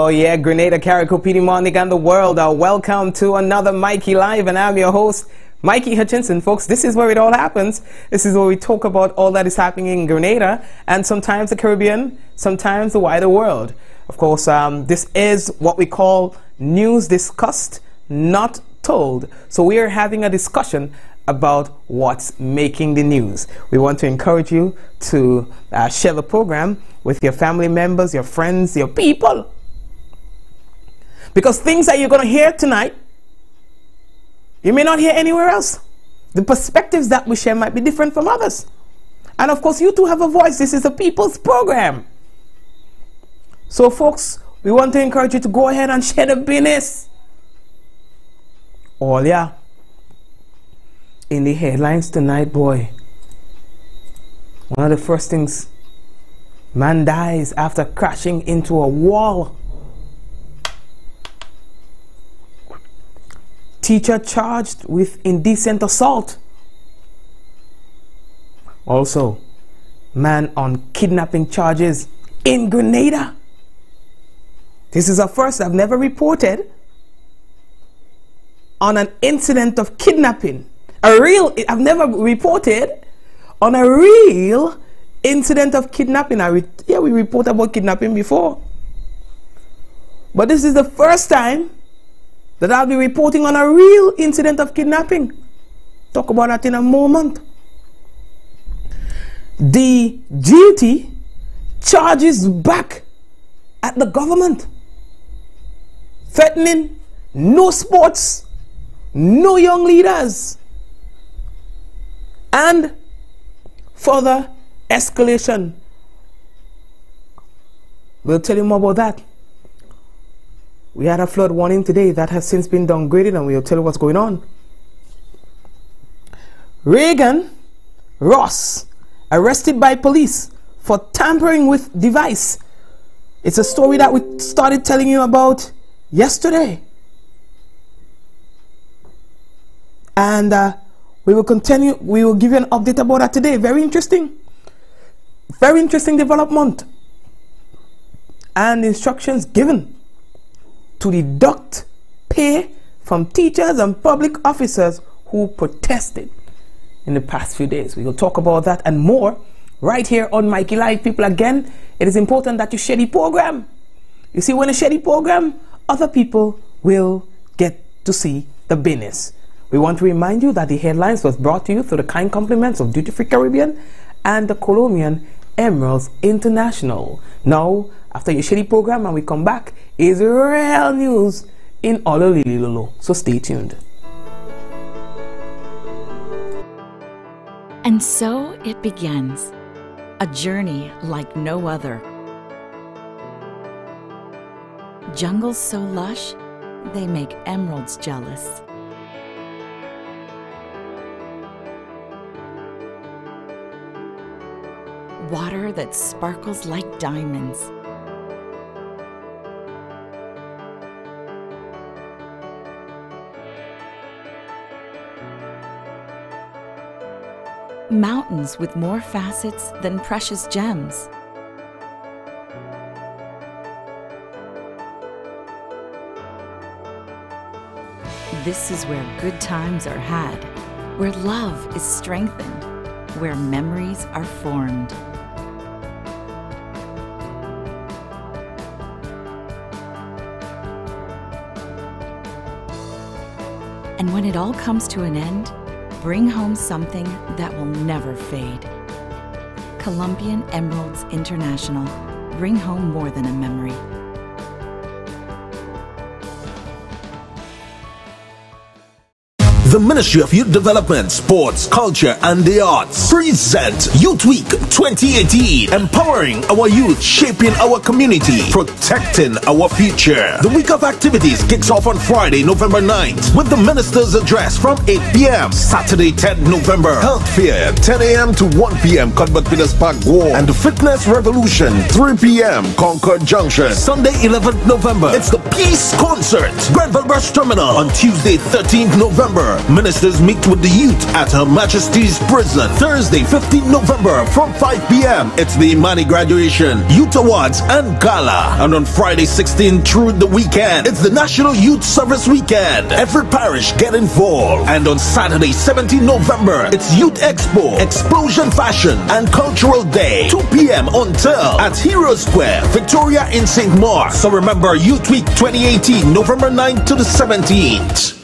Oh yeah, Grenada, Carrico, Petey, Monica, and the world. Welcome to another Mikey Live, and I'm your host, Mikey Hutchinson. Folks, this is where it all happens. This is where we talk about all that is happening in Grenada, and sometimes the Caribbean, sometimes the wider world. Of course, this is what we call news discussed, not told. So we are having a discussion about what's making the news. We want to encourage you to share the program with your family members, your friends, your people. Because things that you're going to hear tonight, you may not hear anywhere else. The perspectives that we share might be different from others. And of course, you too have a voice. This is a people's program. So folks, we want to encourage you to go ahead and share the business. Oh yeah. In the headlines tonight, boy, one of the first things, man dies after crashing into a wall. Teacher charged with indecent assault. Also, man on kidnapping charges in Grenada. This is a first. I've never reported on an incident of kidnapping. I've never reported on a real incident of kidnapping. We reported about kidnapping before. But this is the first time that I'll be reporting on a real incident of kidnapping. Talk about that in a moment. The duty charges back at the government, threatening no sports, no young leaders, and further escalation. We'll tell you more about that. We had a flood warning today that has since been downgraded, and we'll tell you what's going on. Reagan Ross arrested by police for tampering with device. It's a story that we started telling you about yesterday. And we will continue. We will give you an update about that today. Very interesting development. And instructions given to deduct pay from teachers and public officers who protested in the past few days. We will talk about that and more right here on Mikey Live. People, again, it is important that you share the program. You see, when you share the program, other people will get to see the business. We want to remind you that the headlines was brought to you through the kind compliments of Duty Free Caribbean and the Colombian Emeralds International. Now, after you share the program and we come back, is real news in Ololililolo. So stay tuned. And so it begins, a journey like no other. Jungles so lush, they make emeralds jealous. Water that sparkles like diamonds. Mountains with more facets than precious gems. This is where good times are had, where love is strengthened, where memories are formed. And when it all comes to an end, bring home something that will never fade. Colombian Emeralds International. Bring home more than a memory. The Ministry of Youth Development, Sports, Culture and the Arts present Youth Week 2018. Empowering our youth, shaping our community, protecting our future. The week of activities kicks off on Friday, November 9th with the Minister's Address from 8 p.m. Saturday, 10th November, Health Fair, 10 a.m. to 1 p.m. Cuthbert Peters Park War, and the Fitness Revolution, 3 p.m. Concord Junction. Sunday, 11th November, it's the Peace Concert, Grenville Brush Terminal. On Tuesday, 13th November, Ministers meet with the youth at Her Majesty's Prison Thursday, 15 November from 5 p.m. It's the Imani graduation, youth awards and gala. And on Friday 16 through the weekend, it's the National Youth Service Weekend. Every parish get involved. And on Saturday 17 November, it's Youth Expo, Explosion Fashion and Cultural Day, 2 p.m. until at Hero Square, Victoria in St. Mark. So remember, Youth Week 2018, November 9th to the 17th.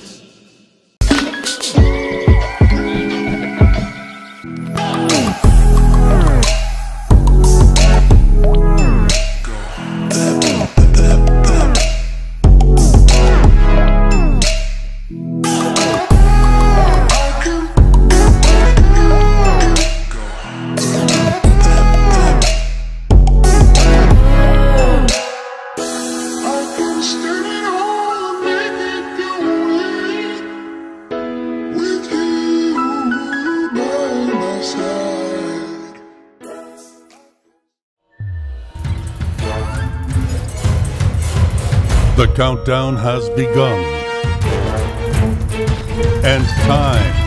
The countdown has begun. And time.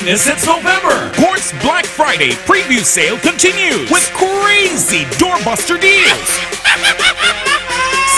It's November. Quartz Black Friday preview sale continues with crazy doorbuster deals.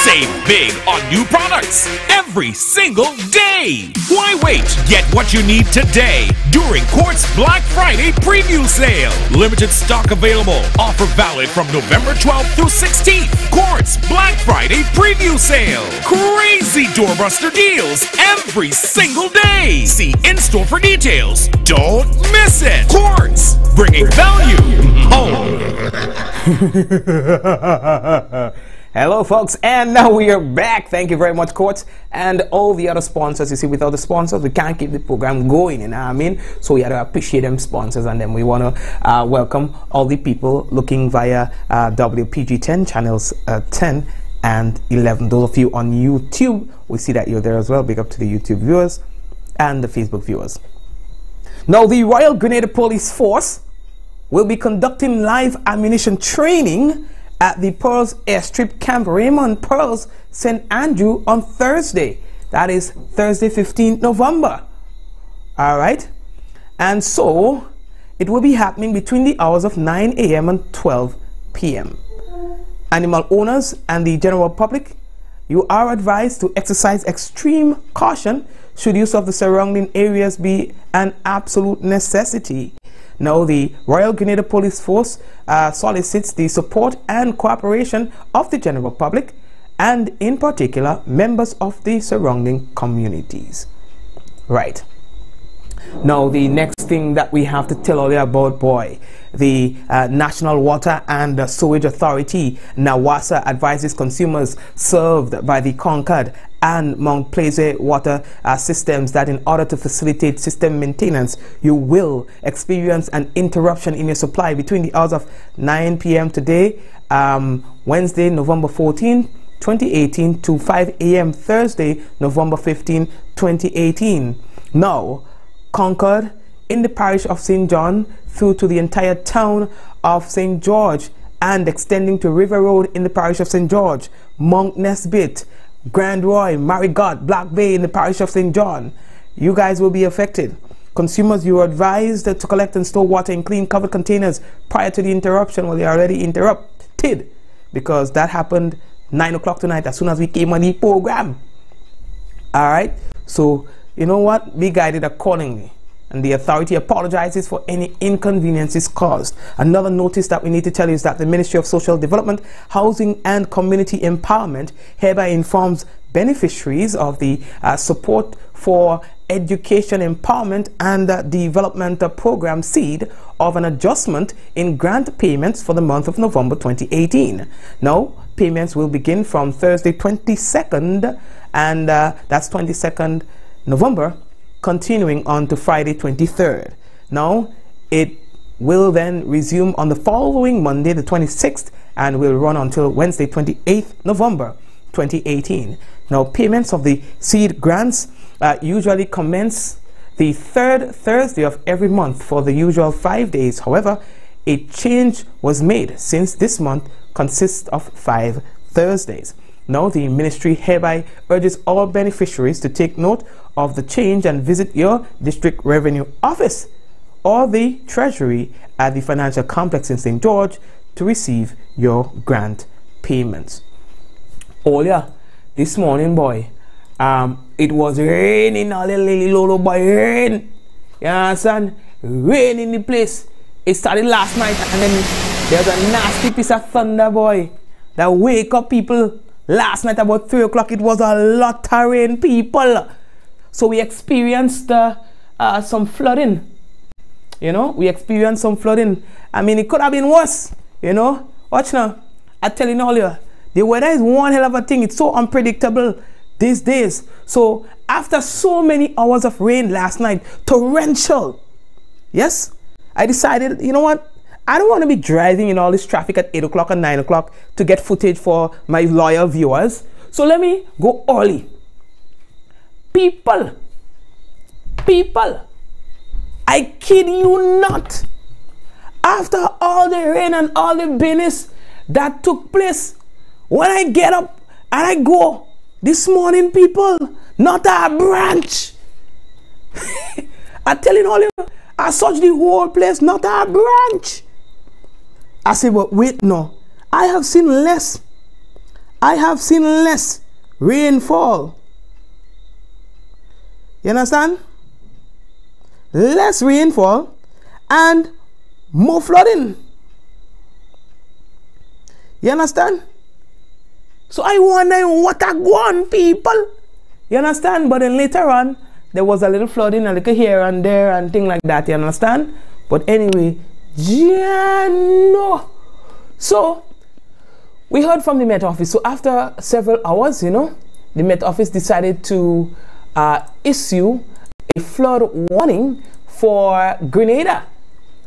Save big on new products every single day. Why wait? Get what you need today during Quartz Black Friday preview sale. Limited stock available. Offer valid from November 12th through 16th. Quartz Black Friday preview sale. Crazy doorbuster deals every single day. See in-store for details. Don't miss it. Quartz, bringing value home. Hello folks, and now we are back. Thank you very much, Quartz, and all the other sponsors. You see, without the sponsors we can't keep the program going, you know what I mean? So we have to appreciate them sponsors, and then we want to welcome all the people looking via WPG10 channels 10 and 11. Those of you on YouTube, we see that you're there as well. Big up to the YouTube viewers and the Facebook viewers. Now, the Royal Grenadier Police Force will be conducting live ammunition training at the Pearls Airstrip Camp Raymond Pearls, St. Andrew on Thursday. That is Thursday, 15th November. All right. And so it will be happening between the hours of 9 a.m. and 12 p.m. Animal owners and the general public, you are advised to exercise extreme caution should use of the surrounding areas be an absolute necessity. Now, the Royal Grenadier Police Force solicits the support and cooperation of the general public and, in particular, members of the surrounding communities. Right. Now, the next thing that we have to tell you about, boy, the National Water and Sewage Authority, NAWASA, advises consumers served by the Concord and Mount Pleasant water systems that in order to facilitate system maintenance, you will experience an interruption in your supply between the hours of 9 p.m. today, Wednesday, November 14, 2018, to 5 a.m. Thursday, November 15, 2018. Now, Concord, in the parish of St. John, through to the entire town of St. George, and extending to River Road in the parish of St. George, Mount Nesbitt, Grand Roy, Marigot, Black Bay in the parish of St. John. You guys will be affected. Consumers, you are advised to collect and store water in clean covered containers prior to the interruption. Well, they are already interrupted because that happened 9 o'clock tonight as soon as we came on the program. All right. So, you know what? Be guided accordingly. And the authority apologizes for any inconveniences caused. Another notice that we need to tell you is that the Ministry of Social Development, Housing and Community Empowerment hereby informs beneficiaries of the support for Education Empowerment and Development Program SEED of an adjustment in grant payments for the month of November 2018. Now, payments will begin from Thursday 22nd, and that's 22nd November, continuing on to Friday 23rd. Now, it will then resume on the following Monday, the 26th, and will run until Wednesday, 28th November 2018. Now, payments of the SEED grants usually commence the third Thursday of every month for the usual 5 days. However, a change was made since this month consists of 5 Thursdays. Now, the ministry hereby urges all beneficiaries to take note of the change and visit your district revenue office or the treasury at the financial complex in St. George to receive your grant payments. Oh yeah, this morning, boy, it was raining, a little boy, rain. You understand? Rain in the place. It started last night, and then there's a nasty piece of thunder, boy, that wake up people. Last night about 3 o'clock, it was a lot of rain, people. So we experienced some flooding. You know, we experienced some flooding. I mean, it could have been worse. You know, watch now. I tell you earlier, the weather is one hell of a thing. It's so unpredictable these days. So after so many hours of rain last night, torrential, yes, I decided, you know what? I don't want to be driving in all this traffic at 8 o'clock and 9 o'clock to get footage for my loyal viewers. So let me go early. People, I kid you not. After all the rain and all the business that took place, when I get up and I go this morning, people, not a branch. I'm telling all you, I searched the whole place, not a branch. I said, but wait, no. I have seen less rainfall. You understand? Less rainfall and more flooding. You understand? So I wonder what I want, people. You understand? But then later on, there was a little flooding, a little here and there and thing like that. You understand? But anyway, no. So we heard from the Met Office. So after several hours, you know, the Met Office decided to issue a flood warning for Grenada.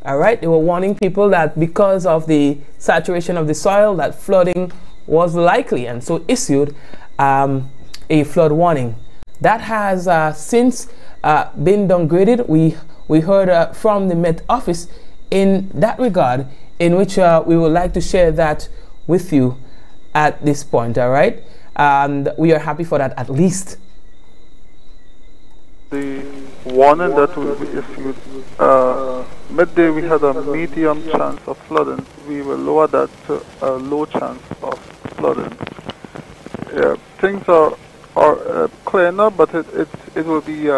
All right, they were warning people that because of the saturation of the soil, that flooding was likely, and so issued a flood warning. That has since been downgraded. We heard from the Met Office in that regard, in which we would like to share that with you at this point. All right, and we are happy for that, at least. The warning that will be issued, midday we had a medium chance of flooding. We will lower that to a low chance of flooding. Things are clear now, but it will be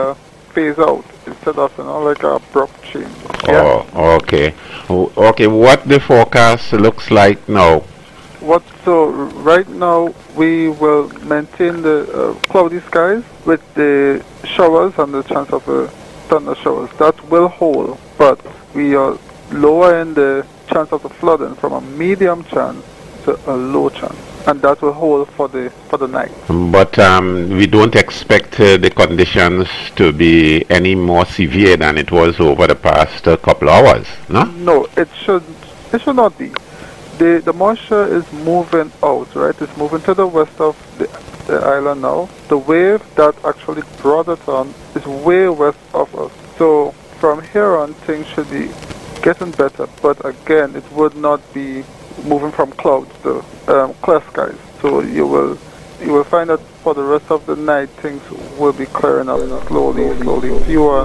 phased out instead of, you know, like a abrupt change. Yeah? Oh, okay. Okay, what the forecast looks like now? So right now we will maintain the cloudy skies with the showers and the chance of thunder showers. That will hold, but we are lowering the chance of the flooding from a medium chance to a low chance, and that will hold for the night. But we don't expect the conditions to be any more severe than it was over the past couple of hours, no? No, it should not be. The moisture is moving out, right? It's moving to the west of the island now. The wave that actually brought it on is way west of us. So from here on, things should be getting better. But again, it would not be moving from clouds to clear skies. So you will find that for the rest of the night, things will be clearing up slowly. Fewer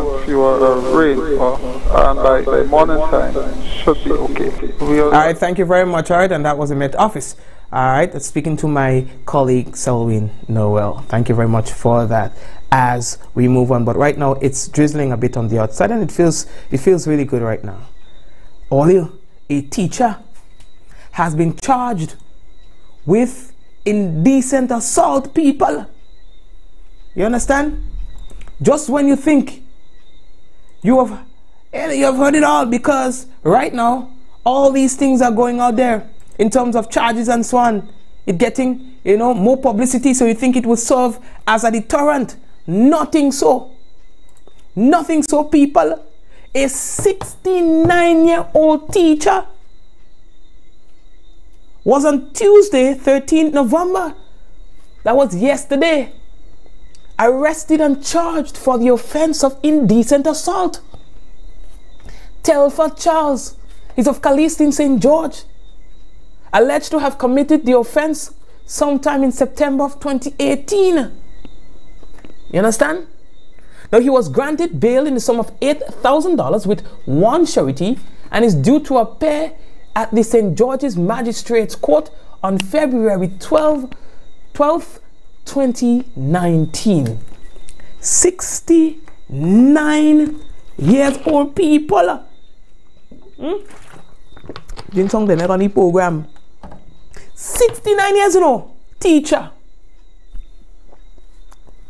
rain, and by morning time, should be okay. All right, thank you very much. All right, and that was the Met Office. All right, speaking to my colleague Selwyn Noel. Thank you very much for that. As we move on, but right now it's drizzling a bit on the outside, and it feels really good right now. Olio, a teacher, has been charged with indecent assault, people. You understand? Just when you think you have heard it all, because right now all these things are going out there in terms of charges and so on. It getting, more publicity, so you think it will serve as a deterrent. Nothing so. Nothing so, people. A 69-year-old teacher was on Tuesday, 13th November, that was yesterday, arrested and charged for the offense of indecent assault. Telford Charles is of Calliston, St. George, alleged to have committed the offense sometime in September of 2018. You understand? Now, he was granted bail in the sum of $8,000 with one surety and is due to appear at the St. George's Magistrates Court on February 12th, 2019. 69 years old, people. Jin song the on the program. 69 years, teacher.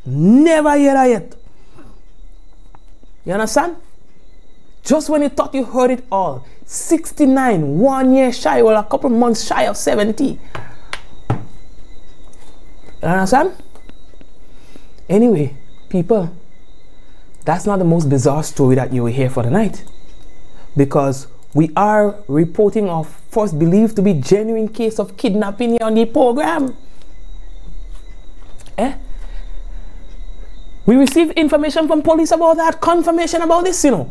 Never hear that yet. You understand? Just when you thought you heard it all. 69, 1 year shy, or a couple months shy of 70. You understand? Anyway, people, that's not the most bizarre story that you will hear for the night, because we are reporting of first believed to be genuine case of kidnapping here on the program. We received information from police about that, confirmation about this, A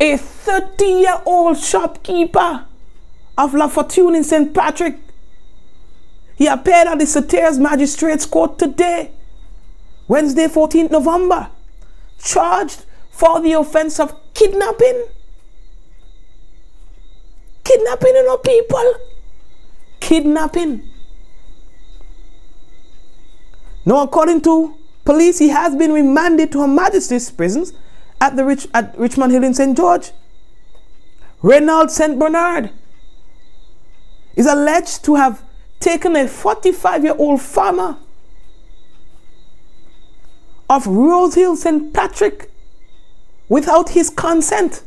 30-year-old shopkeeper of La Fortune in St. Patrick. He appeared at the Satires Magistrates Court today, Wednesday, 14th November, charged for the offense of kidnapping. Kidnapping, people. Kidnapping. Now, according to police, he has been remanded to a magistrate's prisons at Richmond Hill in St. George. Reynald St. Bernard is alleged to have taken a 45-year-old farmer of Rose Hill, St. Patrick, without his consent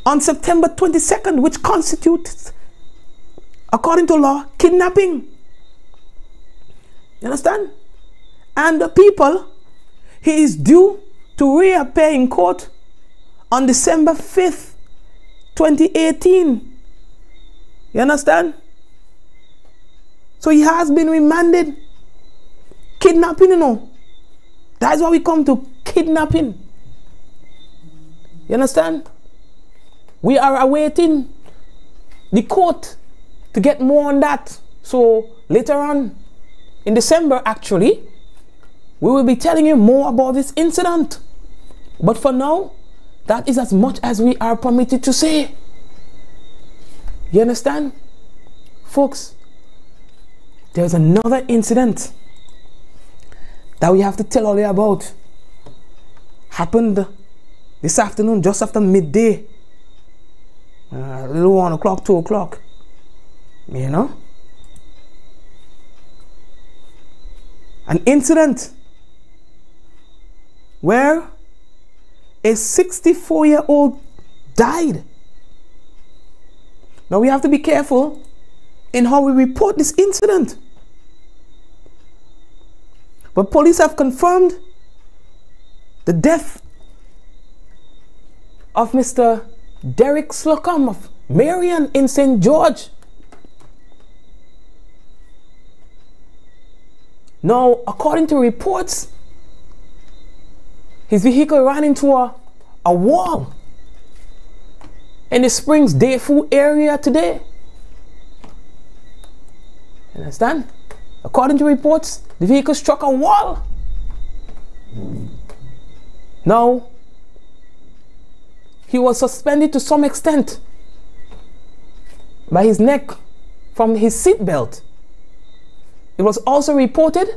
on September 22nd, which constitutes, according to law, kidnapping. You understand? And the people, he is due to reappear in court on December 5th, 2018. You understand? So he has been remanded. Kidnapping, That's why we come to kidnapping. You understand? We are awaiting the court to get more on that. So later on, in December actually, we will be telling you more about this incident. But for now, that is as much as we are permitted to say. You understand? Folks, there's another incident that we have to tell all you about. Happened this afternoon, just after midday. A little 1 o'clock, 2 o'clock. An incident where a 64-year-old died. Now we have to be careful in how we report this incident. But police have confirmed the death of Mr. Derek Slocum of Marion in St. George. Now, according to reports, his vehicle ran into a wall in the Springs Dayfu area today. You understand? According to reports, the vehicle struck a wall. Now, he was suspended to some extent by his neck from his seat belt. It was also reported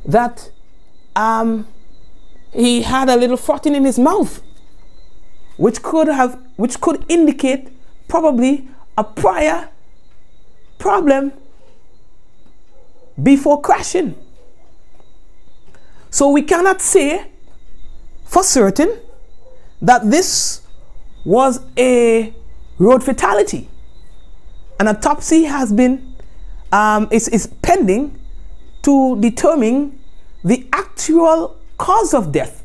that he had a little frothing in his mouth, which could indicate probably a prior problem before crashing. So we cannot say for certain that this was a road fatality. An autopsy has been is pending to determine the actual cause of death.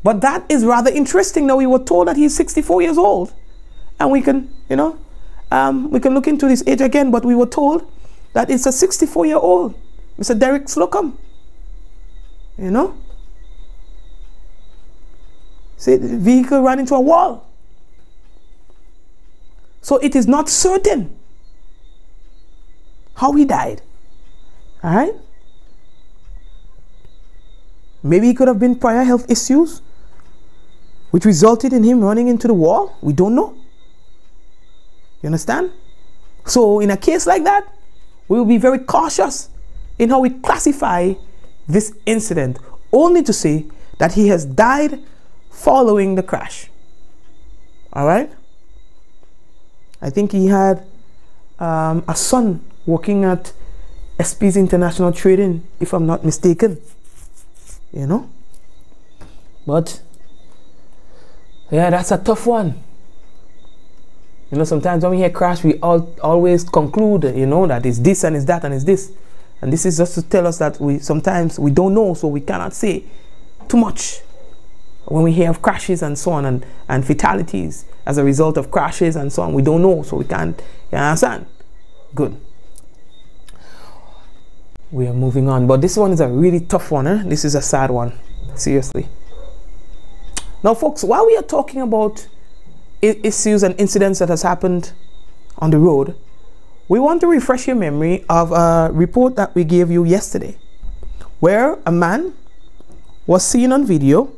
But that is rather interesting. Now, we were told that he's 64 years old, and we can, you know, we can look into his age again, but we were told that it's a 64-year-old, Mr. Derek Slocum. You know? See, the vehicle ran into a wall. So it is not certain how he died. All right? Maybe he could have been prior health issues, which resulted in him running into the wall. We don't know. You understand? So in a case like that, we will be very cautious in how we classify this incident, only to say that he has died following the crash. All right? I think he had a son working at SP's International Trading, if I'm not mistaken. You know? But yeah, that's a tough one. You know, sometimes when we hear crash, we always conclude, you know, that it's this and it's that and it's this. And this is just to tell us that sometimes we don't know, so we cannot say too much when we hear of crashes and so on, and fatalities as a result of crashes and so on. We don't know, so we can't, you understand? Good. We are moving on, but this one is a really tough one. This is a sad one, seriously. Now, folks, while we are talking about issues and incidents that has happened on the road, we want to refresh your memory of a report that we gave you yesterday, where a man was seen on video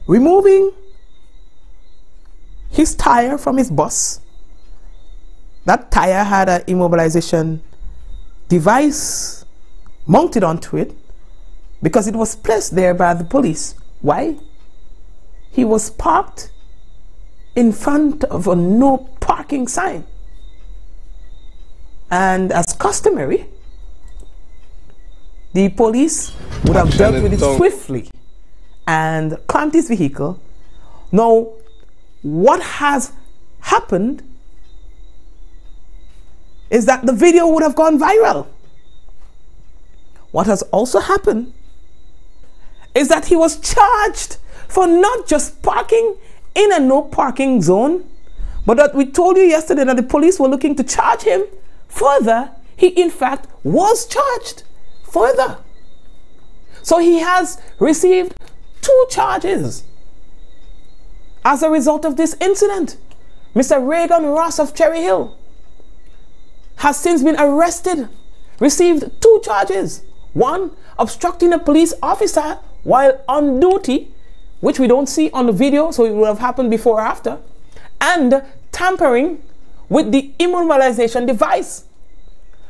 removing his tire from his bus. That tire had an immobilization device mounted onto it because it was placed there by the police. Why? He was parked in front of a no parking sign, and as customary, the police would have dealt with it swiftly and clamped his vehicle. Now, what has happened is that the video would have gone viral. What has also happened is that he was charged for not just parking in a no parking zone, but that we told you yesterday that the police were looking to charge him further. He in fact was charged further. So he has received 2 charges as a result of this incident. Mr. Reagan Ross of Cherry Hill has since been arrested, received 2 charges. One, obstructing a police officer while on duty, which we don't see on the video, so it would have happened before or after, and tampering with the immobilization device.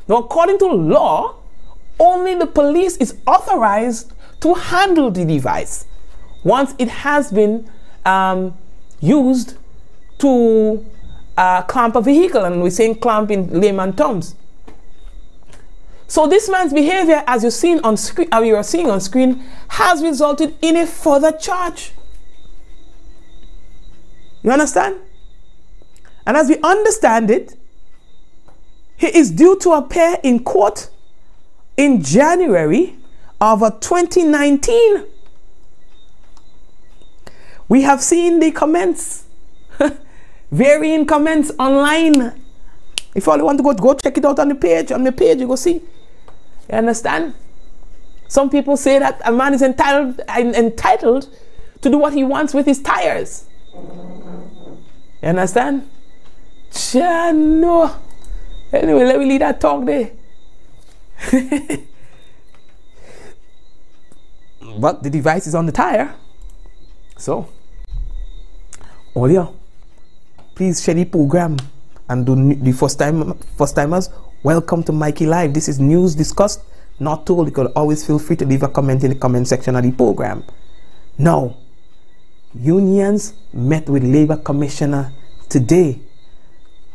Now, according to law, only the police is authorized to handle the device once it has been used to clamp a vehicle, and we're saying clamp in layman terms. So this man's behavior, as you've seen on screen, you are seeing on screen, has resulted in a further charge. You understand? And as we understand it, he is due to appear in court in January of 2019. We have seen the comments, varying comments online. If you all want to go check it out on the page. On the page, you go see. You understand? Some people say that a man is entitled to do what he wants with his tires. You understand? No. Anyway, let me leave that talk there. But the device is on the tire. So, all you, please share the program. And the first timers, welcome to Mikey Live. This is news discussed, not told. You can always feel free to leave a comment in the comment section of the program. Now, unions met with Labor Commissioner today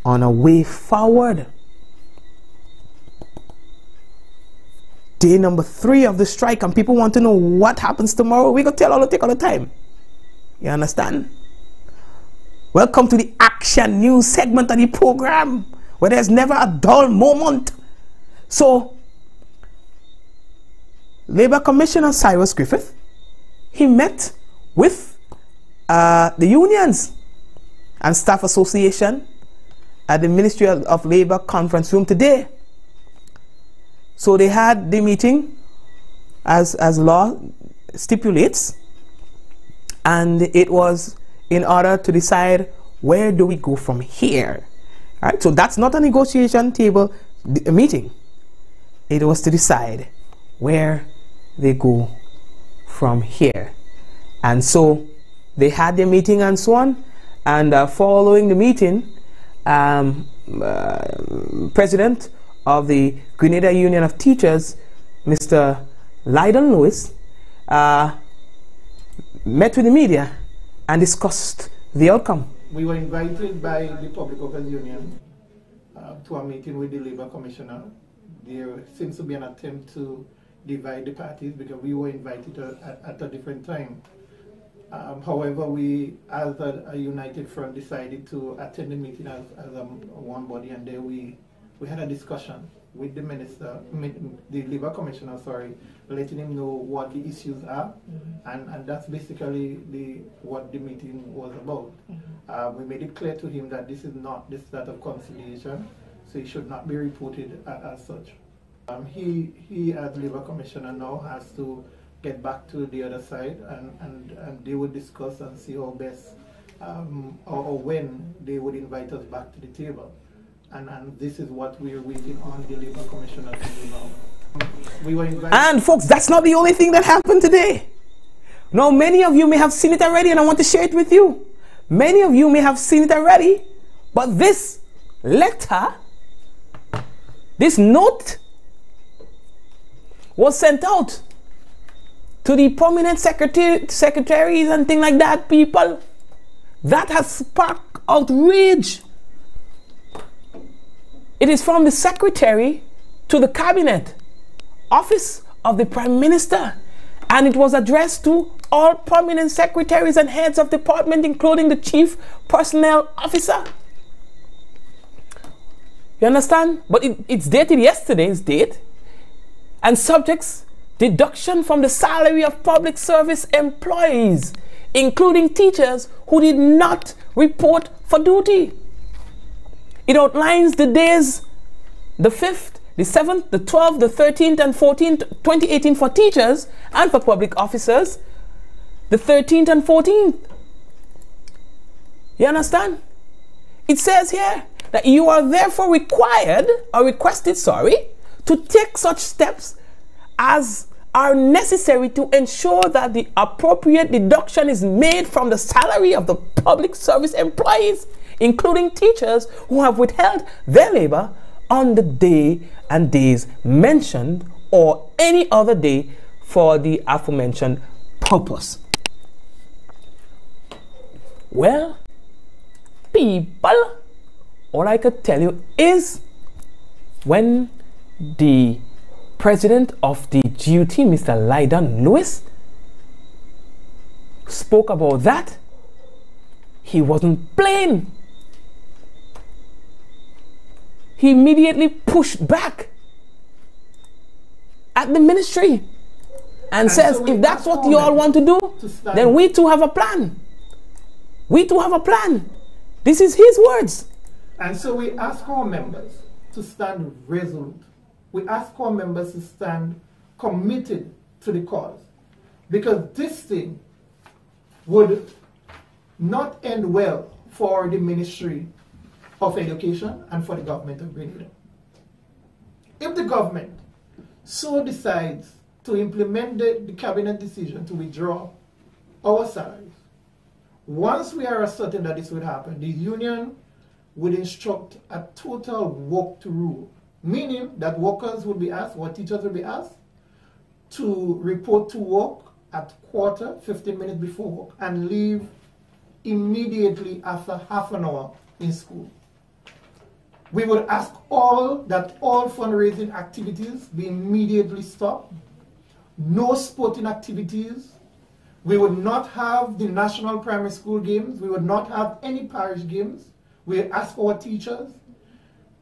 on a way forward. day number 3 of the strike, and people want to know what happens tomorrow. We gonna tell all the take all the time. You understand? Welcome to the action news segment of the program, where there's never a dull moment. So, Labour Commissioner Cyrus Griffith, he met with the unions and staff association at the Ministry of Labour conference room today. So they had the meeting as law stipulates, and it was in order to decide where do we go from here. All right, so that's not a negotiation table meeting. It was to decide where they go from here. And so they had their meeting and so on, and following the meeting, President of the Grenada Union of Teachers, Mr. Lydon Lewis, met with the media and discussed the outcome. We were invited by the Public Workers Union to a meeting with the Labour Commissioner. There seems to be an attempt to divide the parties because we were invited at a different time. However, we, as a united front, decided to attend the meeting as one body, and there we had a discussion with the minister, the Labour Commissioner, letting him know what the issues are, and that's basically what the meeting was about. We made it clear to him that this is not the start of conciliation, so it should not be reported as such. He as Labour Commissioner now has to get back to the other side, and they would discuss and see how best or when they would invite us back to the table. And this is what we're waiting on the Labour Commissioner to do now. We were invited. And folks, that's not the only thing that happened today. Now, many of you may have seen it already, and I want to share it with you. Many of you may have seen it already, but this letter, this note, was sent out to the prominent secretaries and things like that, people. That has sparked outrage. It is from the Secretary to the Cabinet, Office of the Prime Minister, and it was addressed to all prominent secretaries and heads of department, including the Chief Personnel Officer. You understand? But it's dated yesterday's date, and subjects deduction from the salary of public service employees, including teachers who did not report for duty. It outlines the days, the 5th, the 7th, the 12th, the 13th, and 14th, 2018 for teachers, and for public officers, the 13th and 14th. You understand? It says here that you are therefore required, or requested, to take such steps as are necessary to ensure that the appropriate deduction is made from the salary of the public service employees, including teachers who have withheld their labor on the day and days mentioned or any other day for the aforementioned purpose. Well, people, all I could tell you is when the president of the GUT, Mr. Lydon Lewis, spoke about that, he wasn't playing. He immediately pushed back at the ministry and says, so if that's what you all want to do, then we too have a plan. We too have a plan. This is his words. And so we ask our members to stand resolute. We ask our members to stand committed to the cause, because this thing would not end well for the Ministry of Education and for the government of Grenada. If the government so decides to implement the cabinet decision to withdraw our salaries, once we are certain that this would happen, the union would instruct a total walk to rule, meaning that workers would be asked, or teachers would be asked, to report to work at 15 minutes before work, and leave immediately after half an hour in school. We would ask that all fundraising activities be immediately stopped. No sporting activities. We would not have the national primary school games. We would not have any parish games. We ask our teachers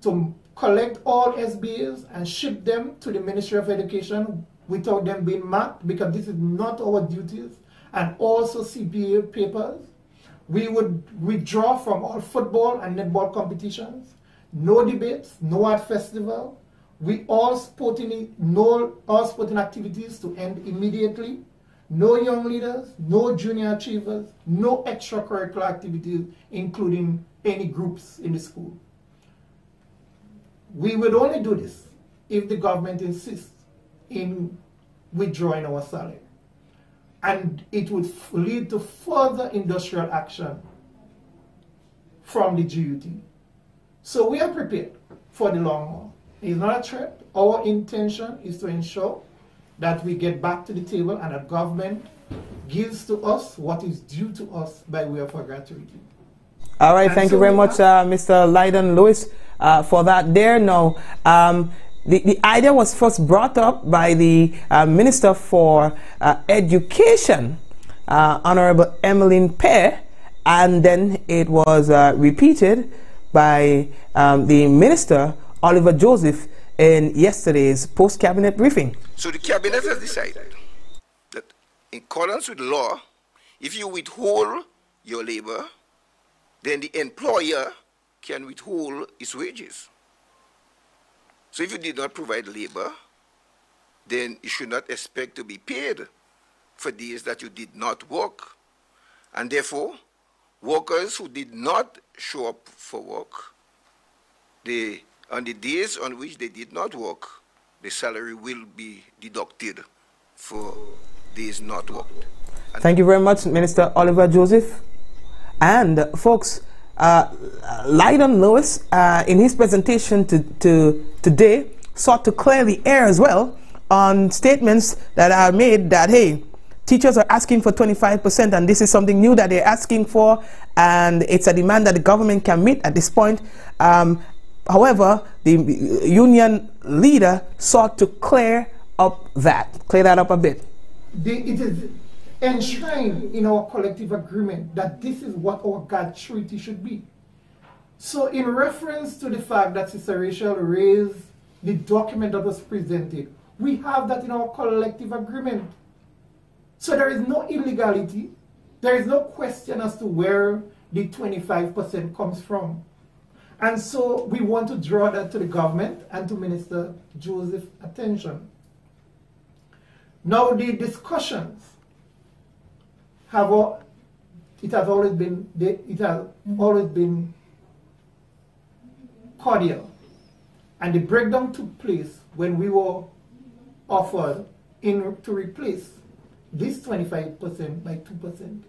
to collect all SBAs and ship them to the Ministry of Education without them being marked, because this is not our duties, and also CPA papers. We would withdraw from all football and netball competitions. No debates, no art festival. All sporting activities to end immediately. No young leaders, no junior achievers, no extracurricular activities, including any groups in the school. We would only do this if the government insists in withdrawing our salary. And it would lead to further industrial action from the GUT. So we are prepared for the long haul. It's not a threat. Our intention is to ensure that we get back to the table and that government gives to us what is due to us by way of our gratuity. All right, thank you very much, Mr. Lydon Lewis, for that there. Now, the idea was first brought up by the Minister for Education, Honorable Emmeline Pear, and then it was repeated by the Minister, Oliver Joseph, in yesterday's post-cabinet briefing. So the cabinet has decided that in accordance with law, if you withhold your labor, then the employer can withhold its wages. So if you did not provide labor, then you should not expect to be paid for days that you did not work. And therefore, workers who did not show up for work, on the days on which they did not work, the salary will be deducted for days not worked. Thank you very much, Minister Oliver Joseph. And folks, Lydon Lewis, in his presentation today, sought to clear the air as well on statements that are made that, hey, teachers are asking for 25%, and this is something new that they're asking for, and it's a demand that the government can meet at this point. However, the union leader sought to clear that up a bit. It is enshrined in our collective agreement that this is what our gratuity should be. So in reference to the fact that Sister Rachel raised the document that was presented, we have that in our collective agreement. So there is no illegality. There is no question as to where the 25% comes from. And so we want to draw that to the government and to Minister Joseph's attention. Now the discussions have always been cordial, and the breakdown took place when we were offered to replace this 25% by 2%.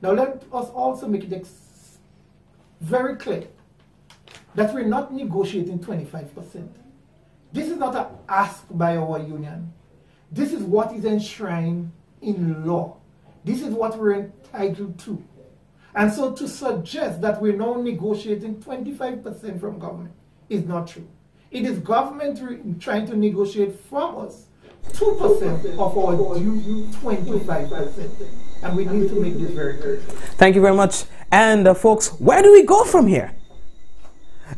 Now let us also make it very clear that we're not negotiating 25%. This is not an ask by our union. This is what is enshrined in law. This is what we're entitled to. And so to suggest that we're now negotiating 25% from government is not true. It is government trying to negotiate from us 2% of our due 25%. And we need to make this very clear. Thank you very much. And folks, where do we go from here?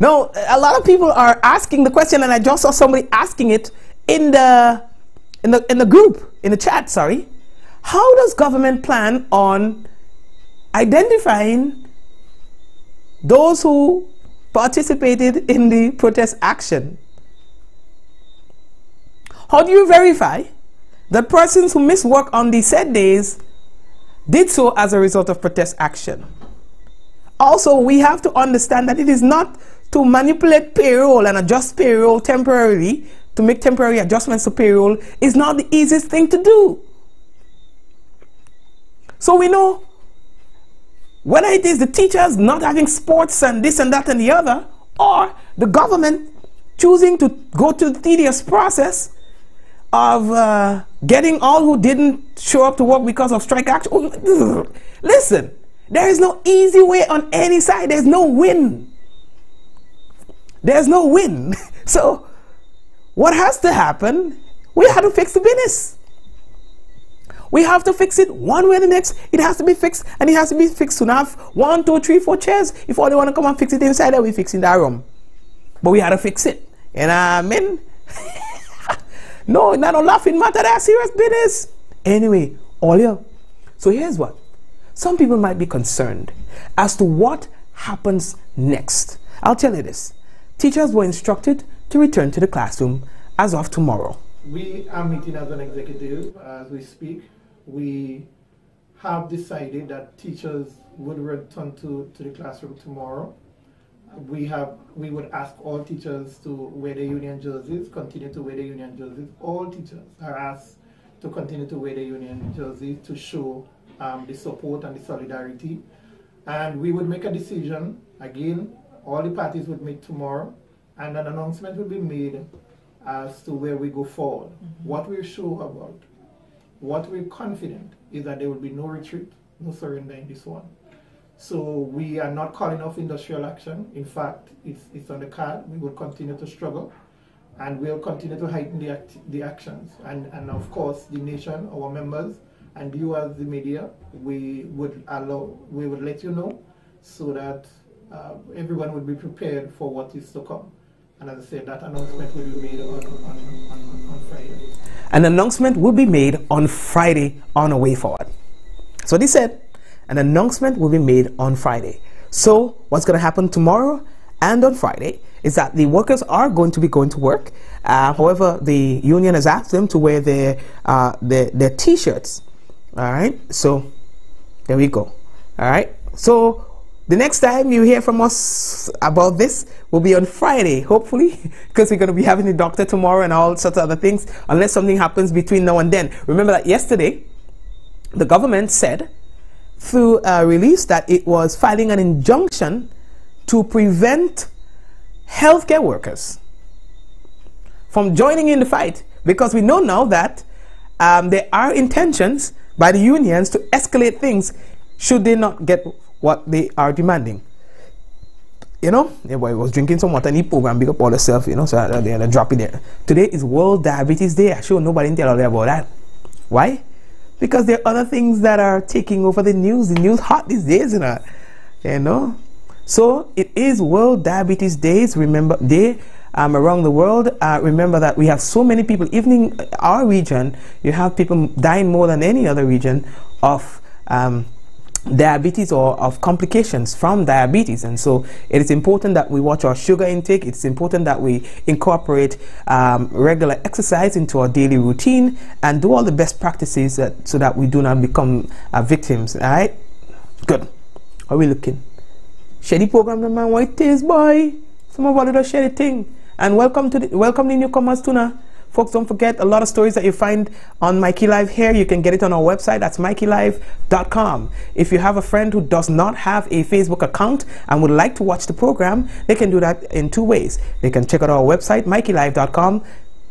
Now, a lot of people are asking the question, and I just saw somebody asking it in the group, in the chat, sorry. How does government plan on identifying those who participated in the protest action? How do you verify that persons who missed work on the said days did so as a result of protest action? Also, we have to understand that it is not to manipulate payroll and adjust payroll temporarily, to make temporary adjustments to payroll, is not the easiest thing to do. So we know whether it is the teachers not having sports and this and that and the other, or the government choosing to go to the tedious process of getting all who didn't show up to work because of strike action. Listen, there is no easy way on any side. There's no win. There's no win. So what has to happen? We have to fix the business. We have to fix it one way or the next. It has to be fixed, and it has to be fixed soon. Have 1, 2, 3, 4 chairs. If all they want to come and fix it inside there, we fix in that room. But we had to fix it. And I mean, no, not a laughing matter. That's serious business. Anyway, all here. So here's what. Some people might be concerned as to what happens next. I'll tell you this. Teachers were instructed to return to the classroom as of tomorrow. We are meeting as an executive as we speak. We have decided that teachers would return to the classroom tomorrow. We would ask all teachers to wear their union jerseys, continue to wear their union jerseys. All teachers are asked to continue to wear their union jerseys to show the support and the solidarity. And we would make a decision. Again, all the parties would meet tomorrow, and an announcement will be made as to where we go forward. What we're sure about, what we're confident is that there will be no retreat, no surrender in this one. So we are not calling off industrial action. In fact, it's on the card. We will continue to struggle, and we'll continue to heighten the actions. And of course, the nation, our members, and you as the media, we would let you know so that everyone would be prepared for what is to come. And as I said, that announcement will be made on Friday. An announcement will be made on Friday on a way forward. So they said an announcement will be made on Friday. So what's going to happen tomorrow and on Friday is that the workers are going to be going to work. However, the union has asked them to wear their t-shirts. All right. So there we go. All right. So the next time you hear from us about this will be on Friday, hopefully, because we're going to be having the doctor tomorrow and all sorts of other things, unless something happens between now and then. Remember that yesterday, the government said through a release that it was filing an injunction to prevent healthcare workers from joining in the fight, because we know now that there are intentions by the unions to escalate things should they not get what they are demanding. You know, everybody was drinking some water in the program, big up all yourself, you know, so they're dropping there. Today is World Diabetes Day. I'm sure nobody tell you about that. Why? Because there are other things that are taking over the news. The news hot these days, you know. So it is World Diabetes Days. Remember, around the world. Remember that we have so many people, even in our region, you have people dying more than any other region of diabetes or of complications from diabetes. And so it is important that we watch our sugar intake. It's important that we incorporate regular exercise into our daily routine and do all the best practices so that we do not become victims. All right, good. How are we looking? Share the program, man. What it is, boy. Some of us just share the thing. And welcome the newcomers too now. Folks, don't forget a lot of stories that you find on Mikey Live here. You can get it on our website. That's mikeylive.com. If you have a friend who does not have a Facebook account and would like to watch the program, they can do that in two ways. They can check out our website, mikeylive.com,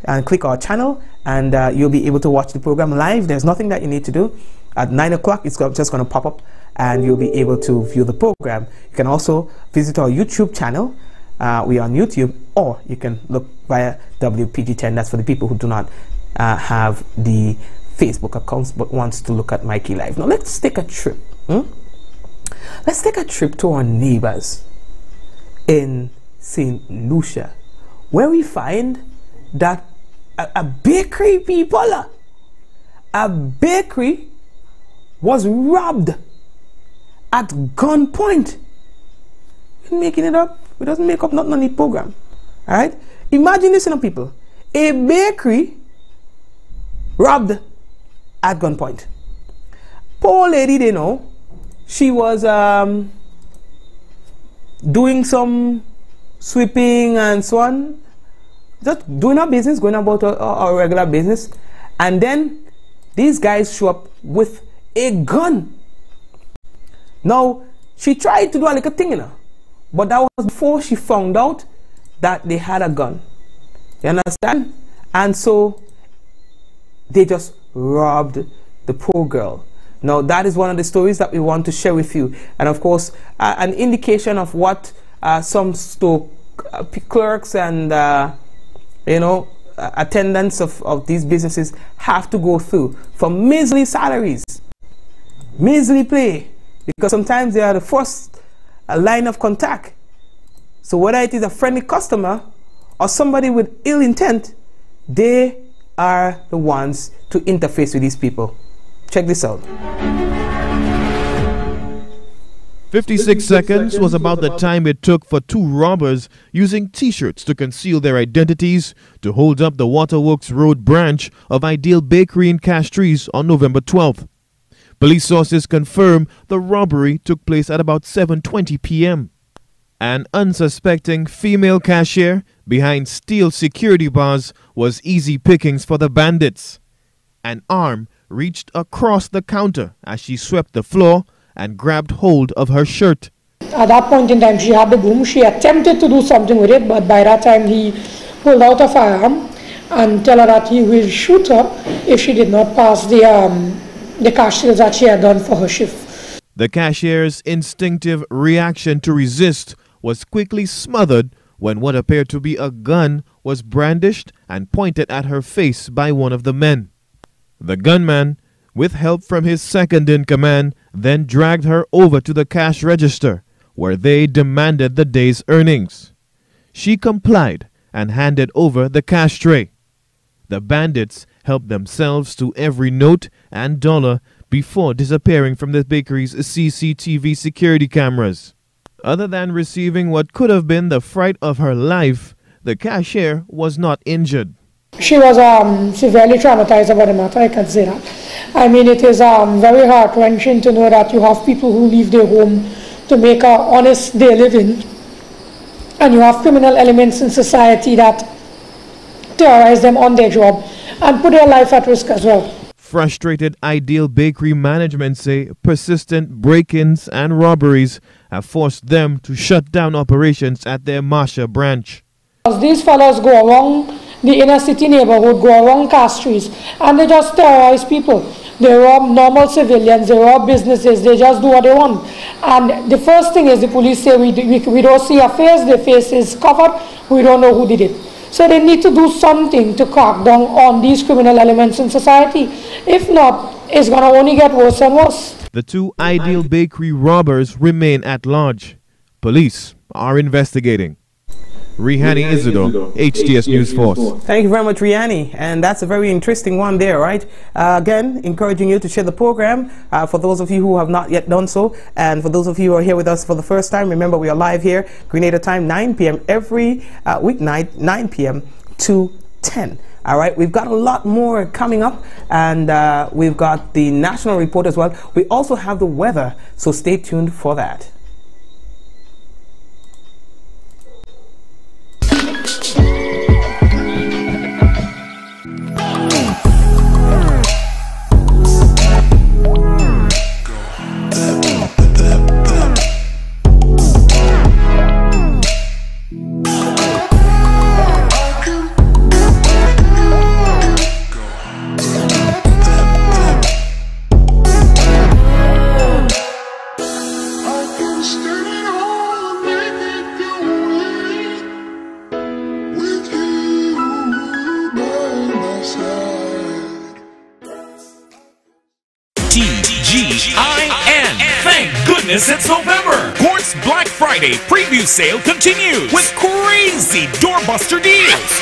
and click our channel, and you'll be able to watch the program live. There's nothing that you need to do. At 9 o'clock, it's just going to pop up, and you'll be able to view the program. You can also visit our YouTube channel. We are on YouTube, or you can look via WPG10. That's for the people who do not have the Facebook accounts but wants to look at Mikey Live. Now let's take a trip. Let's take a trip to our neighbors in St. Lucia, where we find that a bakery, people, a bakery was robbed at gunpoint. We're making it up. We doesn't make up nothing on the program. Alright? Imagine this, people. A bakery robbed at gunpoint. Poor lady, they know. She was doing some sweeping and so on. Just doing her business, going about her regular business. And then these guys show up with a gun. Now, she tried to do a little thing, but that was before she found out that they had a gun. You understand? And so they just robbed the poor girl. Now that is one of the stories that we want to share with you. And of course, an indication of what some store clerks and attendants of these businesses have to go through for measly salaries, measly pay, because sometimes they are the first line of contact. So whether it is a friendly customer or somebody with ill intent, they are the ones to interface with these people. Check this out. 56 seconds was about the time it took for two robbers using t-shirts to conceal their identities to hold up the Waterworks Road branch of Ideal Bakery in Castries on November 12th. Police sources confirm the robbery took place at about 7:20 p.m. An unsuspecting female cashier behind steel security bars was easy pickings for the bandits. An arm reached across the counter as she swept the floor and grabbed hold of her shirt. At that point in time, she had the broom. She attempted to do something with it, but by that time he pulled out a firearm and told her that he will shoot her if she did not pass the cash sales that she had done for her shift. The cashier's instinctive reaction to resist was quickly smothered when what appeared to be a gun was brandished and pointed at her face by one of the men. The gunman, with help from his second in command, then dragged her over to the cash register, where they demanded the day's earnings. She complied and handed over the cash tray. The bandits helped themselves to every note and dollar before disappearing from the bakery's CCTV security cameras. Other than receiving what could have been the fright of her life, the cashier was not injured. She was severely traumatized about the matter, I can say that. I mean, it is very heart-wrenching to know that you have people who leave their home to make an honest day living, and you have criminal elements in society that terrorize them on their job and put their life at risk as well. Frustrated Ideal Bakery management say persistent break-ins and robberies have forced them to shut down operations at their Marcia branch. These fellows go around the inner city neighborhood, go around Castries, and they just terrorize people. They rob normal civilians, they rob businesses, they just do what they want. And the first thing is the police say we don't see a face, the face is covered, we don't know who did it. So they need to do something to crack down on these criminal elements in society. If not, it's going to only get worse and worse. The two Ideal Bakery robbers remain at large. Police are investigating. Rihani Isidore, HTS News Force. Thank you very much, Rihani. And that's a very interesting one there, right? Again, encouraging you to share the program for those of you who have not yet done so. And for those of you who are here with us for the first time, remember we are live here, Grenada time, 9 p.m. every weeknight, 9 p.m. to 10. All right, we've got a lot more coming up, and we've got the national report as well. We also have the weather, so stay tuned for that. It's November. Quartz Black Friday preview sale continues with crazy doorbuster deals.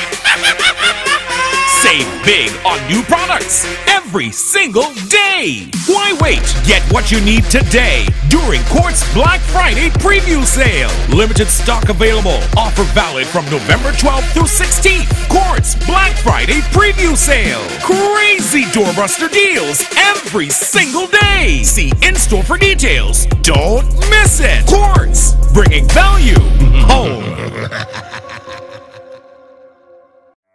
Save big on new products every single day. Why wait? Get what you need today during Quartz Black Friday preview sale. Limited stock available. Offer valid from November 12th through 16th. Quartz Black Friday preview sale. Crazy doorbuster deals every single day. See in-store for details. Don't miss it. Quartz, bringing value home.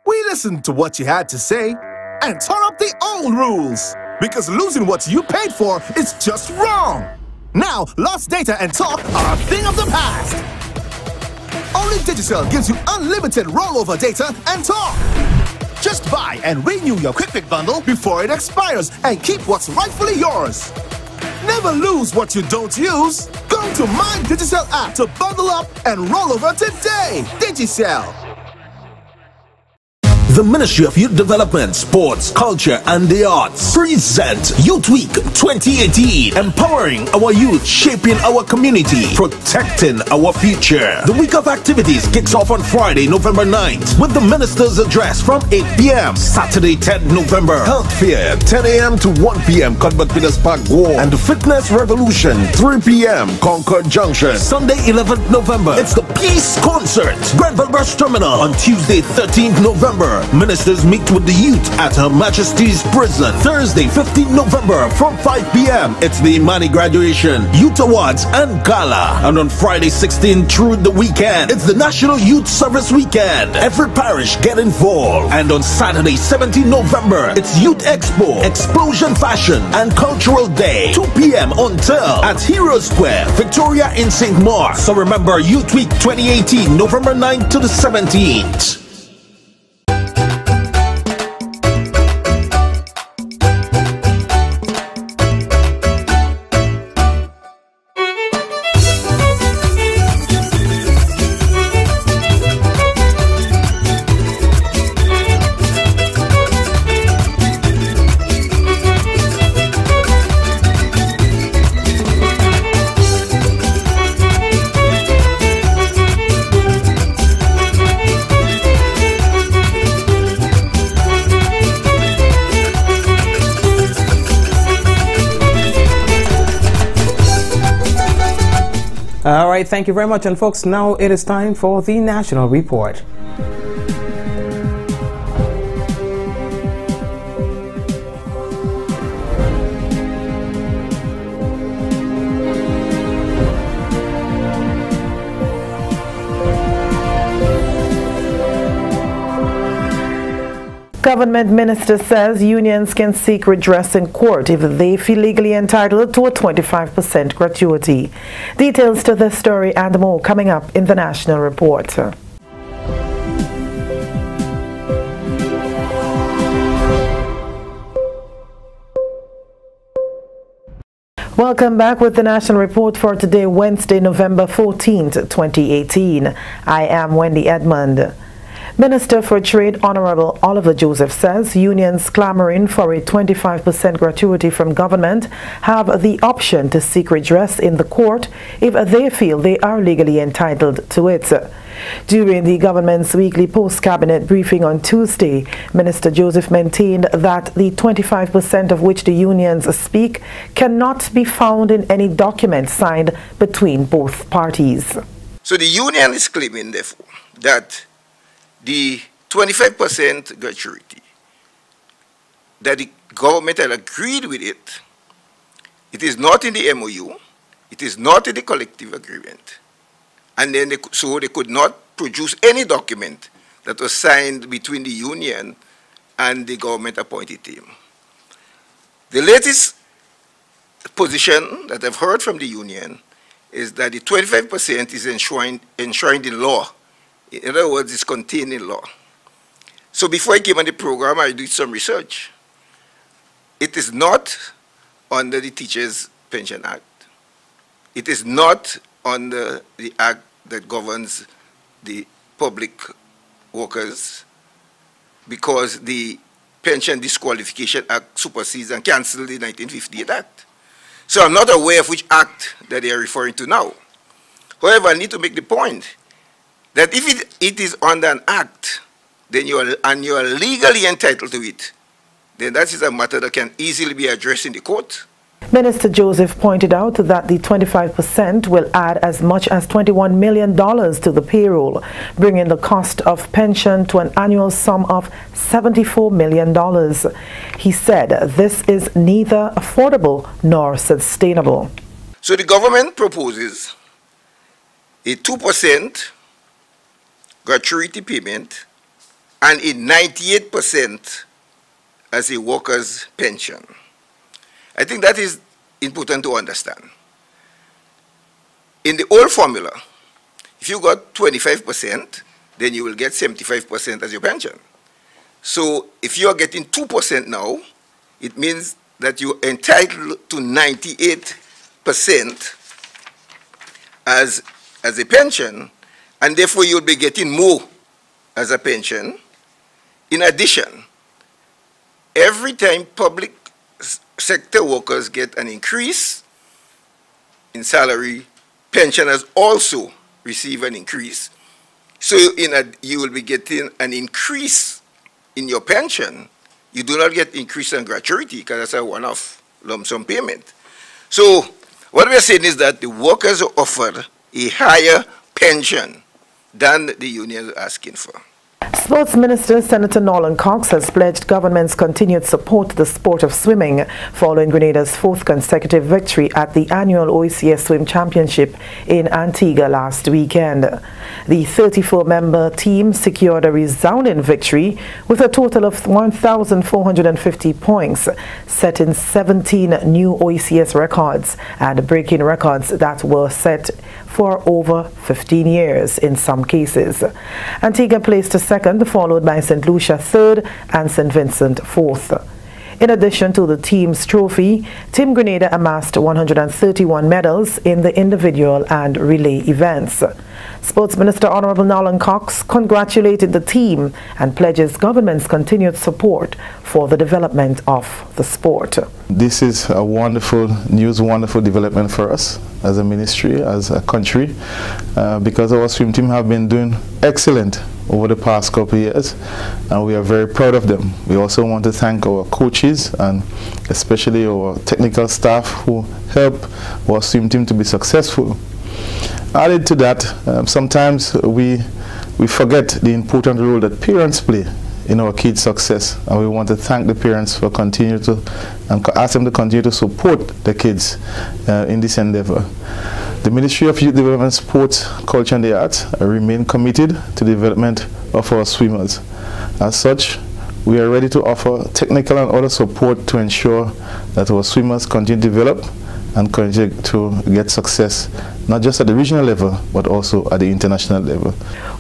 We listened to what you had to say and tore up the old rules, because losing what you paid for is just wrong. Now, lost data and talk are a thing of the past. Only Digicel gives you unlimited rollover data and talk. Just buy and renew your Quick Pick bundle before it expires and keep what's rightfully yours. Never lose what you don't use. Go to My Digicel app to bundle up and roll over today. Digicel. The Ministry of Youth Development, Sports, Culture and the Arts present Youth Week 2018, empowering our youth, shaping our community, protecting our future. The week of activities kicks off on Friday, November 9th with the Minister's Address from 8 p.m. Saturday, 10th November, Health Fair, 10 a.m. to 1 p.m. Cuthbert Peters Park War, and the Fitness Revolution, 3 p.m. Concord Junction. Sunday, 11th November, it's the Peace Concert, Grenville Brush Terminal. On Tuesday, 13th November, ministers meet with the youth at Her Majesty's Prison. Thursday, 15th November from 5 p.m. It's the Imani Graduation, Youth Awards and Gala. And on Friday, 16th through the weekend, it's the National Youth Service Weekend. Every parish get involved. And on Saturday, 17th November, it's Youth Expo, Explosion Fashion and Cultural Day. 2 p.m. until at Hero Square, Victoria in St. Mark. So remember, Youth Week 2018, November 9th to the 17th. All right, thank you very much. And folks, now it is time for the National Report. Government minister says unions can seek redress in court if they feel legally entitled to a 25% gratuity. Details to this story and more coming up in the National Report. Welcome back with the National Report for today, Wednesday, November 14th, 2018. I am Wendy Edmond. Minister for Trade Honorable Oliver Joseph says unions clamoring for a 25% gratuity from government have the option to seek redress in the court if they feel they are legally entitled to it. During the government's weekly post-cabinet briefing on Tuesday, Minister Joseph maintained that the 25% of which the unions speak cannot be found in any document signed between both parties. So the union is claiming, therefore, that the 25% gratuity, that the government had agreed with it, it is not in the MOU, it is not in the collective agreement. And then so they could not produce any document that was signed between the union and the government appointed team. The latest position that I've heard from the union is that the 25% is enshrined in law. In other words, it's contained in law. So before I came on the program, I did some research. It is not under the Teachers Pension Act. It is not under the act that governs the public workers, because the Pension Disqualification Act supersedes and cancels the 1958 Act. So I'm not aware of which act that they are referring to now. However, I need to make the point that if it is under an act, then you are legally entitled to it, then that is a matter that can easily be addressed in the court. Minister Joseph pointed out that the 25% will add as much as $21 million to the payroll, bringing the cost of pension to an annual sum of $74 million. He said this is neither affordable nor sustainable. So the government proposes a 2% gratuity payment and a 98% as a worker's pension. I think that is important to understand. In the old formula, if you got 25%, then you will get 75% as your pension. So if you are getting 2% now, it means that you're entitled to 98% as a pension, and therefore you'll be getting more as a pension. In addition, every time public sector workers get an increase in salary, pensioners also receive an increase. So you will be getting an increase in your pension. You do not get increase in gratuity because that's a one-off lump sum payment. So what we are saying is that the workers are offered a higher pension than the union is asking for. Sports Minister Senator Nolan Cox has pledged government's continued support to the sport of swimming following Grenada's fourth consecutive victory at the annual OECS Swim Championship in Antigua last weekend. The 34-member team secured a resounding victory with a total of 1,450 points, setting 17 new OECS records and breaking records that were set for over 15 years in some cases. Antigua placed second, followed by St. Lucia third and St. Vincent fourth. In addition to the team's trophy, Team Grenada amassed 131 medals in the individual and relay events. Sports Minister Honorable Nolan Cox congratulated the team and pledges government's continued support for the development of the sport. This is a wonderful news, wonderful development for us as a ministry, as a country, because our swim team have been doing excellent over the past couple of years, and we are very proud of them. We also want to thank our coaches and especially our technical staff who help our swim team to be successful. Added to that, sometimes we forget the important role that parents play in our kids' success, and we want to thank the parents for continuing to and ask them to continue to support the kids in this endeavor. The Ministry of Youth Development, Sports, Culture and the Arts remain committed to the development of our swimmers. As such, we are ready to offer technical and other support to ensure that our swimmers continue to develop and continue to get success, not just at the regional level, but also at the international level.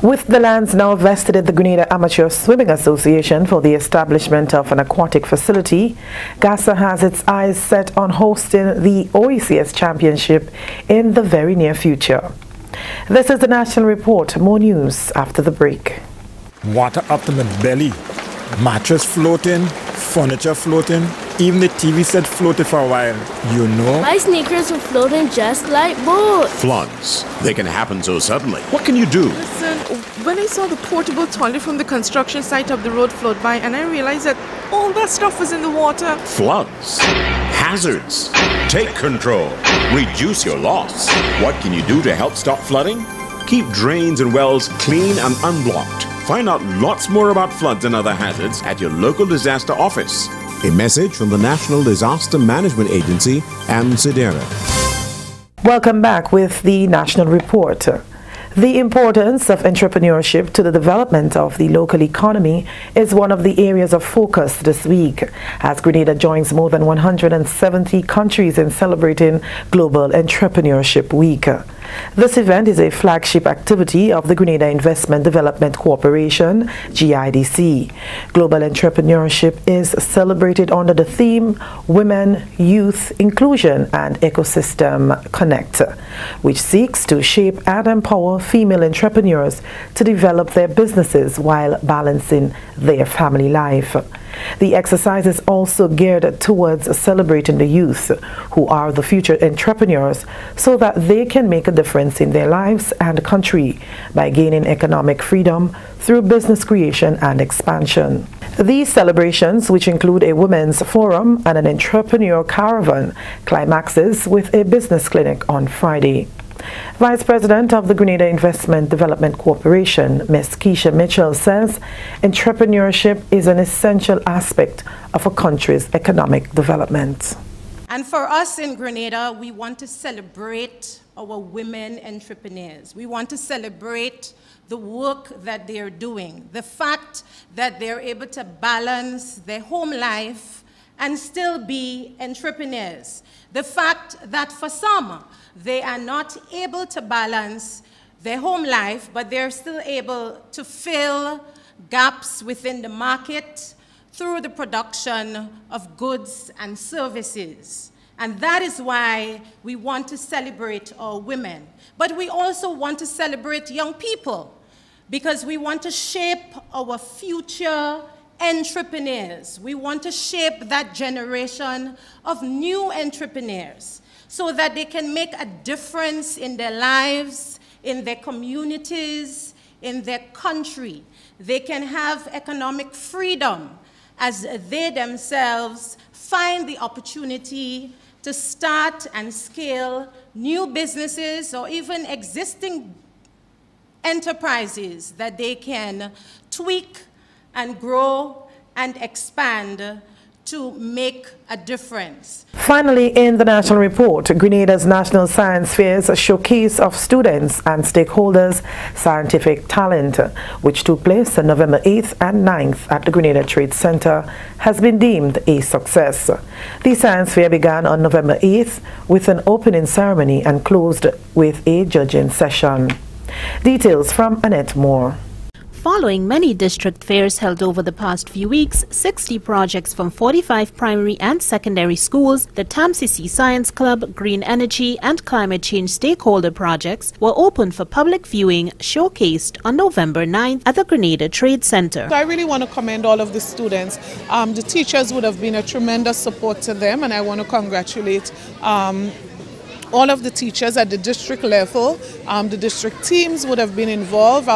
With the lands now vested in the Grenada Amateur Swimming Association for the establishment of an aquatic facility, GASA has its eyes set on hosting the OECS Championship in the very near future. This is the National Report. More news after the break. Water up to my belly, mattress floating, furniture floating, even the TV set floated for a while, you know. My sneakers were floating just like boats. Floods. They can happen so suddenly. What can you do? Listen, when I saw the portable toilet from the construction site up the road float by, and I realized that all that stuff was in the water. Floods. Hazards. Take control. Reduce your loss. What can you do to help stop flooding? Keep drains and wells clean and unblocked. Find out lots more about floods and other hazards at your local disaster office. A message from the National Disaster Management Agency and SEDERA. Welcome back with the National Report. The importance of entrepreneurship to the development of the local economy is one of the areas of focus this week, as Grenada joins more than 170 countries in celebrating Global Entrepreneurship Week. This event is a flagship activity of the Grenada Investment Development Corporation, GIDC. Global entrepreneurship is celebrated under the theme Women, Youth, Inclusion and Ecosystem Connect, which seeks to shape and empower female entrepreneurs to develop their businesses while balancing their family life. The exercise is also geared towards celebrating the youth, who are the future entrepreneurs, so that they can make a difference in their lives and country by gaining economic freedom through business creation and expansion. These celebrations, which include a women's forum and an entrepreneur caravan, climaxes with a business clinic on Friday. Vice President of the Grenada Investment Development Corporation, Ms. Keisha Mitchell, says entrepreneurship is an essential aspect of a country's economic development. And for us in Grenada, we want to celebrate our women entrepreneurs. We want to celebrate the work that they're doing, the fact that they're able to balance their home life and still be entrepreneurs. The fact that for some, they are not able to balance their home life, but they're still able to fill gaps within the market through the production of goods and services. And that is why we want to celebrate our women. But we also want to celebrate young people, because we want to shape our future entrepreneurs. We want to shape that generation of new entrepreneurs so that they can make a difference in their lives, in their communities, in their country. They can have economic freedom as they themselves find the opportunity to start and scale new businesses or even existing enterprises that they can tweak and grow and expand to make a difference. Finally, in the National Report, Grenada's National Science Fair's showcase of students and stakeholders' scientific talent, which took place on November 8th and 9th at the Grenada Trade Center, has been deemed a success. The science fair began on November 8th with an opening ceremony and closed with a judging session. Details from Annette Moore. Following many district fairs held over the past few weeks, 60 projects from 45 primary and secondary schools, the TAMCC Science Club, Green Energy and Climate Change stakeholder projects were open for public viewing, showcased on November 9th at the Grenada Trade Center. So I really want to commend all of the students. The teachers would have been a tremendous support to them, and I want to congratulate all of the teachers at the district level. The district teams would have been involved,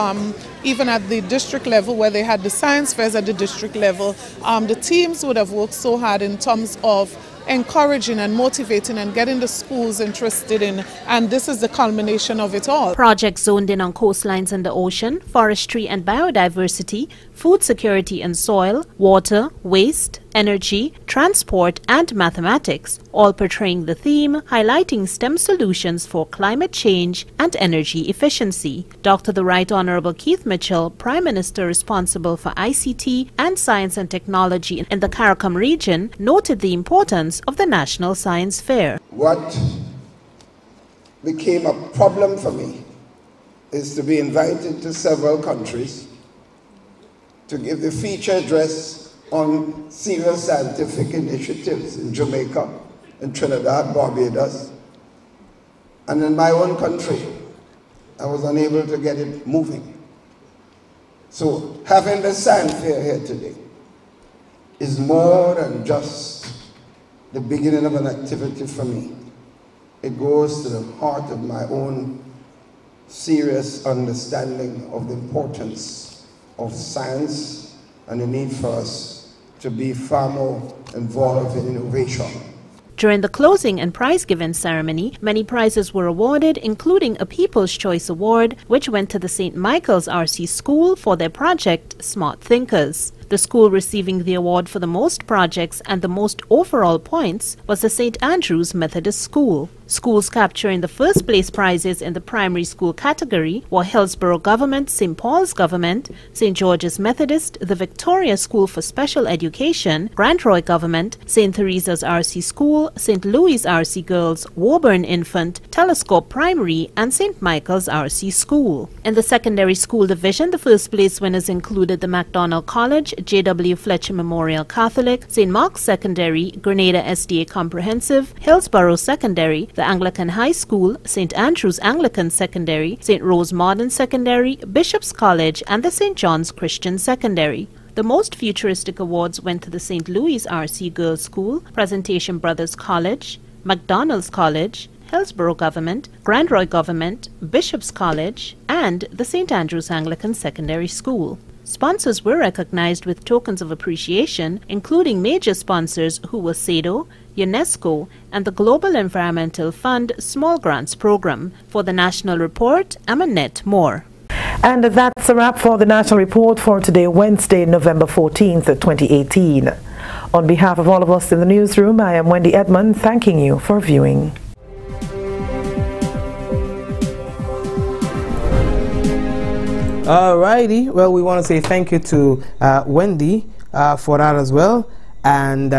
even at the district level where they had the science fairs at the district level. The teams would have worked so hard in terms of encouraging and motivating and getting the schools interested in, and this is the culmination of it all. Projects zoned in on coastlines and the ocean, forestry and biodiversity, food security and soil, water, waste, energy, transport and mathematics, all portraying the theme, highlighting STEM solutions for climate change and energy efficiency. Dr. the Right Honorable Keith Mitchell, Prime Minister responsible for ICT and Science and Technology in the CARICOM region, noted the importance of the National Science Fair. What became a problem for me is to be invited to several countries to give the feature address on serious scientific initiatives in Jamaica, in Trinidad, Barbados, and in my own country. I was unable to get it moving. So having the science fair here today is more than just the beginning of an activity for me. It goes to the heart of my own serious understanding of the importance of science and the need for us to be far more involved in innovation. During the closing and prize-giving ceremony, many prizes were awarded, including a People's Choice Award, which went to the St. Michael's RC School for their project, Smart Thinkers. The school receiving the award for the most projects and the most overall points was the St. Andrew's Methodist School. Schools capturing the first place prizes in the primary school category were Hillsborough Government, St. Paul's Government, St. George's Methodist, the Victoria School for Special Education, Grand Roy Government, St. Teresa's RC School, St. Louis RC Girls, Woburn Infant, Telescope Primary, and St. Michael's RC School. In the secondary school division, the first place winners included the MacDonald College, J.W. Fletcher Memorial Catholic, St. Mark's Secondary, Grenada SDA Comprehensive, Hillsborough Secondary, the Anglican High School, St. Andrew's Anglican Secondary, St. Rose Modern Secondary, Bishop's College, and the St. John's Christian Secondary. The most futuristic awards went to the St. Louis RC Girls School, Presentation Brothers College, McDonald's College, Hillsborough Government, Grand Roy Government, Bishop's College, and the St. Andrew's Anglican Secondary School. Sponsors were recognized with tokens of appreciation, including major sponsors who were SEDO, UNESCO, and the Global Environmental Fund Small Grants Program. For the National Report, I'm Annette Moore. And that's a wrap for the National Report for today, Wednesday, November 14th, 2018. On behalf of all of us in the newsroom, I am Wendy Edmond, thanking you for viewing. Alrighty, well, we want to say thank you to Wendy for that as well. And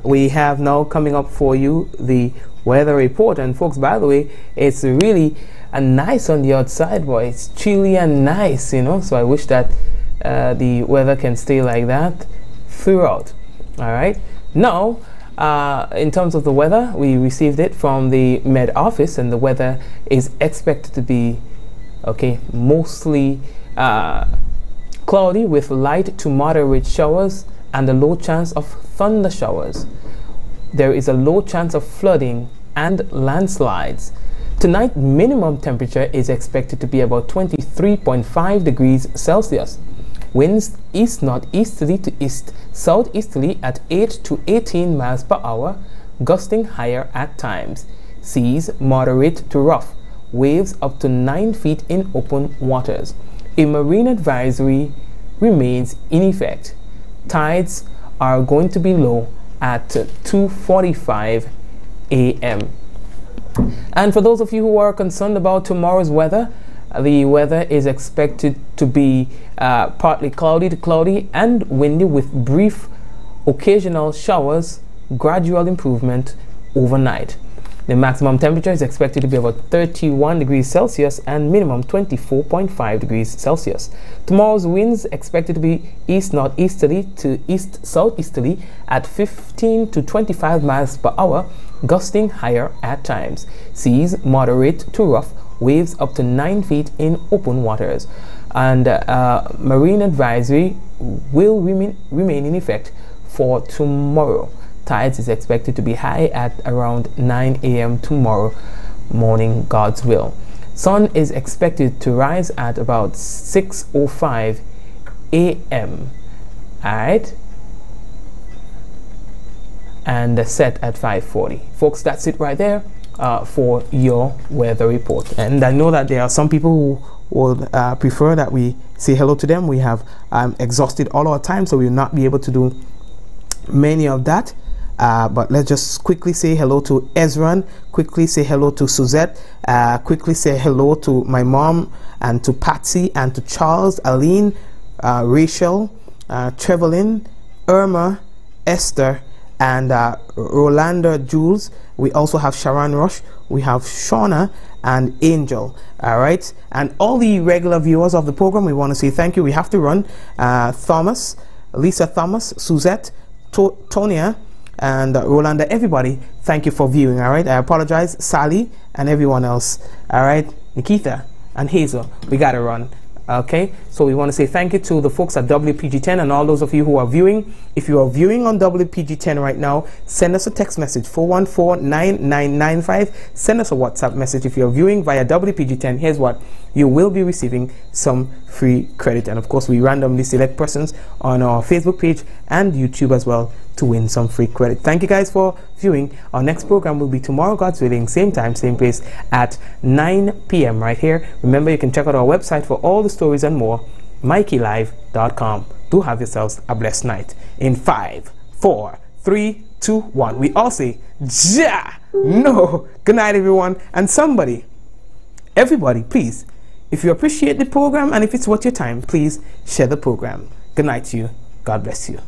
we have now coming up for you the weather report. And folks, by the way, it's really nice on the outside, boy. It's chilly and nice, you know. So I wish that the weather can stay like that throughout. All right. Now, in terms of the weather, we received it from the Med Office, and the weather is expected to be mostly cloudy with light to moderate showers and a low chance of thunder showers. There is a low chance of flooding and landslides. Tonight, minimum temperature is expected to be about 23.5 degrees Celsius. Winds east-northeasterly to east-southeasterly at 8 to 18 miles per hour, gusting higher at times. Seas moderate to rough. Waves up to 9 feet in open waters. A marine advisory remains in effect. Tides are going to be low at 2:45 a.m. And for those of you who are concerned about tomorrow's weather, the weather is expected to be partly cloudy to cloudy and windy with brief occasional showers, gradual improvement overnight. The maximum temperature is expected to be about 31 degrees Celsius and minimum 24.5 degrees Celsius. Tomorrow's winds expected to be east-northeasterly to east-southeasterly at 15 to 25 miles per hour, gusting higher at times. Seas moderate to rough, waves up to 9 feet in open waters. And marine advisory will remain in effect for tomorrow. Tides is expected to be high at around 9 a.m. tomorrow morning, God's will. Sun is expected to rise at about 6:05 a.m. Alright, and set at 5:40. Folks, that's it right there for your weather report. And I know that there are some people who would prefer that we say hello to them. We have exhausted all our time, so we will not be able to do many of that. But let's just quickly say hello to Ezran, quickly say hello to Suzette, quickly say hello to my mom and to Patsy and to Charles, Aline, Rachel, Trevelyn, Irma, Esther, and Rolanda Jules. We also have Sharon Rush, we have Shauna and Angel. All right, and all the regular viewers of the program, we want to say thank you. We have to run. Thomas, Lisa Thomas, Suzette, Tonia, and Rolanda, everybody, thank you for viewing. All right, I apologize, Sally and everyone else. All right, Nikita and Hazel, we gotta run. Okay, so we want to say thank you to the folks at WPG10 and all those of you who are viewing. If you are viewing on WPG10 right now, send us a text message 414-9995. Send us a WhatsApp message. If you're viewing via WPG10, here's what you will be receiving: some free credit. And of course, we randomly select persons on our Facebook page and YouTube as well to win some free credit. Thank you guys for viewing. Our next program will be tomorrow, God's willing, same time, same place at 9 p.m. right here. Remember, you can check out our website for all the stories and more, MikeyLive.com. Do have yourselves a blessed night. In 5, 4, 3, 2, 1. We all say, Ja! No! Good night, everyone. And somebody, everybody, please, if you appreciate the program and if it's worth your time, please share the program. Good night to you. God bless you.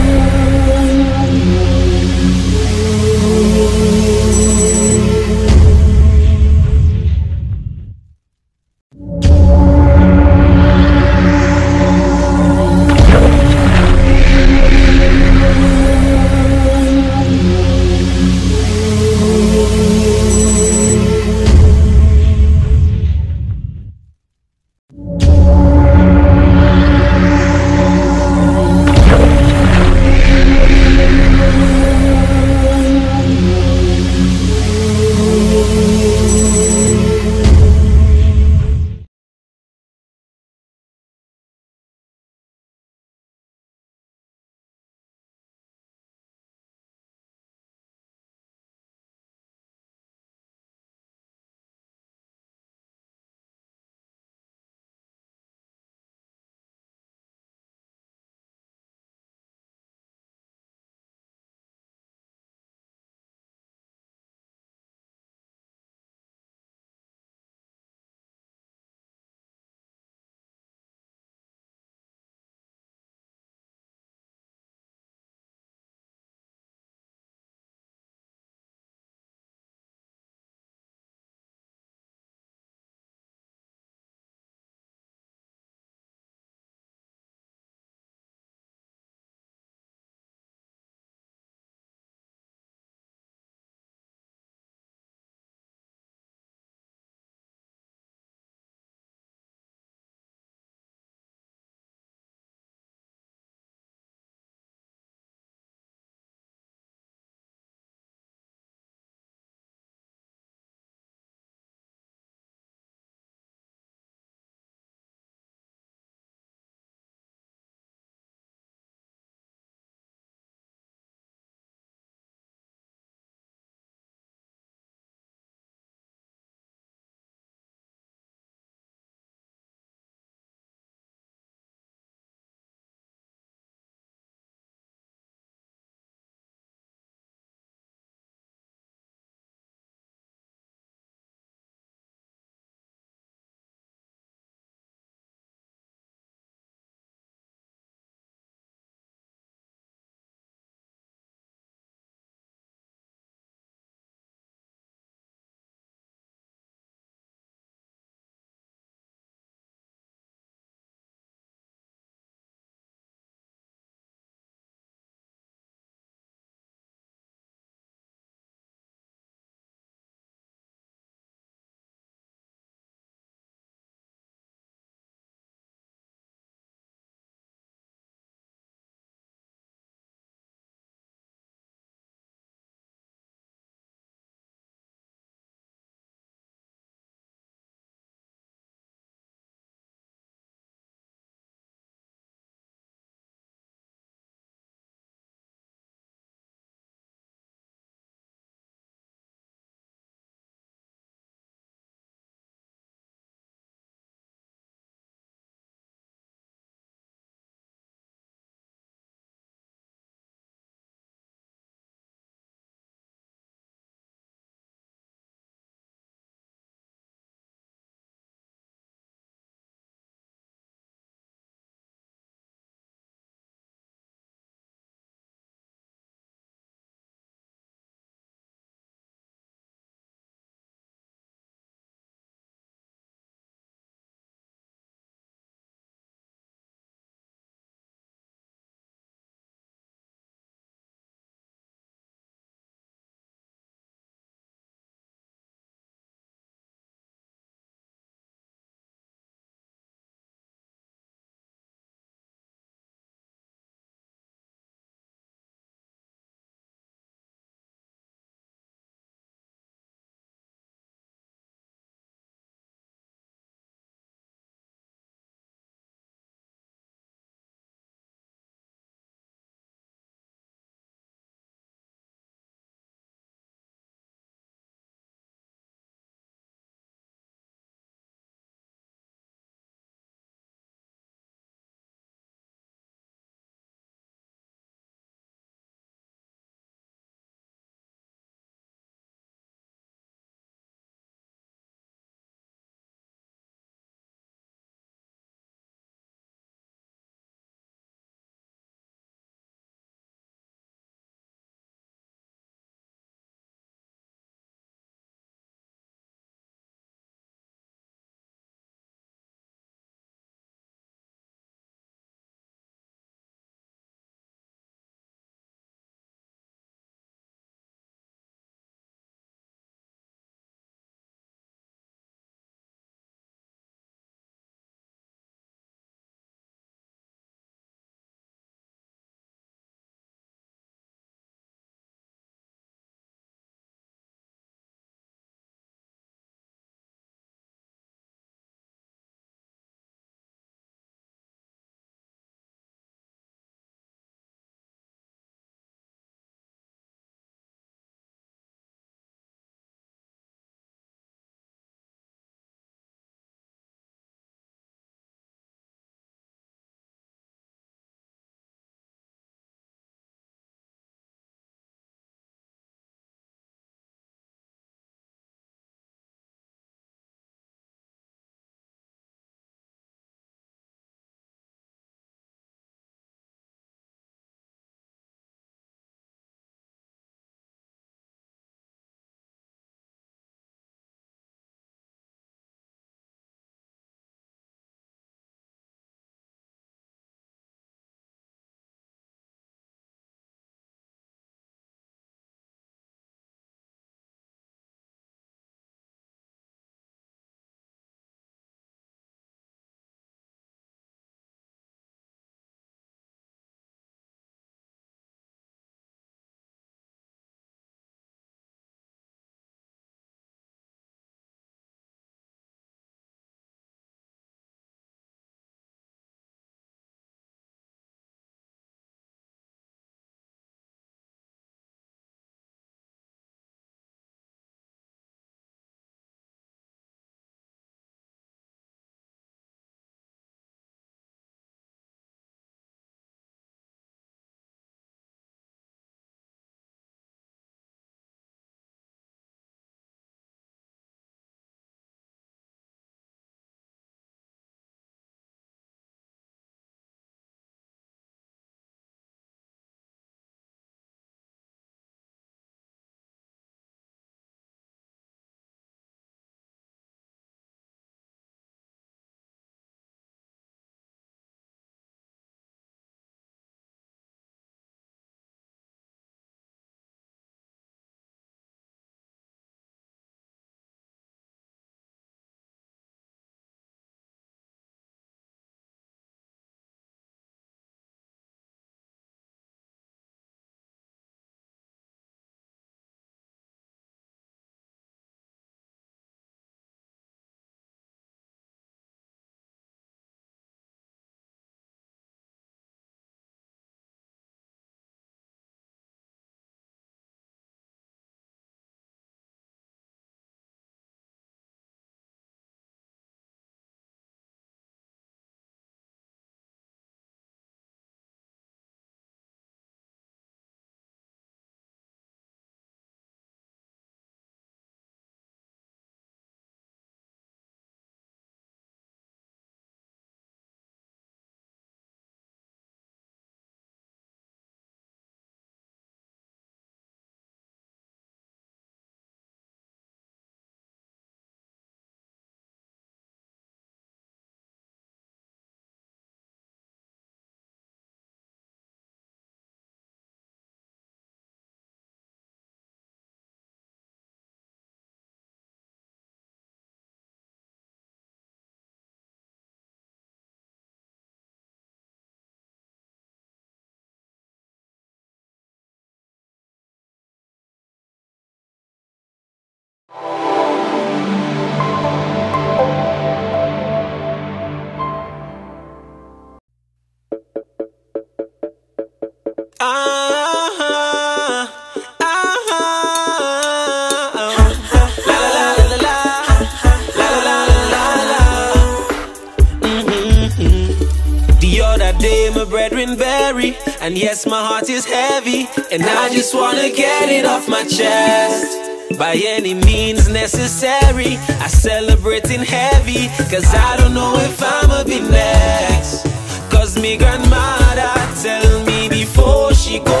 day my brethren bury, and yes, my heart is heavy, and I just wanna get it off my chest. By any means necessary, I celebrate in heavy, cause I don't know if I'ma be next. Cause me grandmother tell me before she go,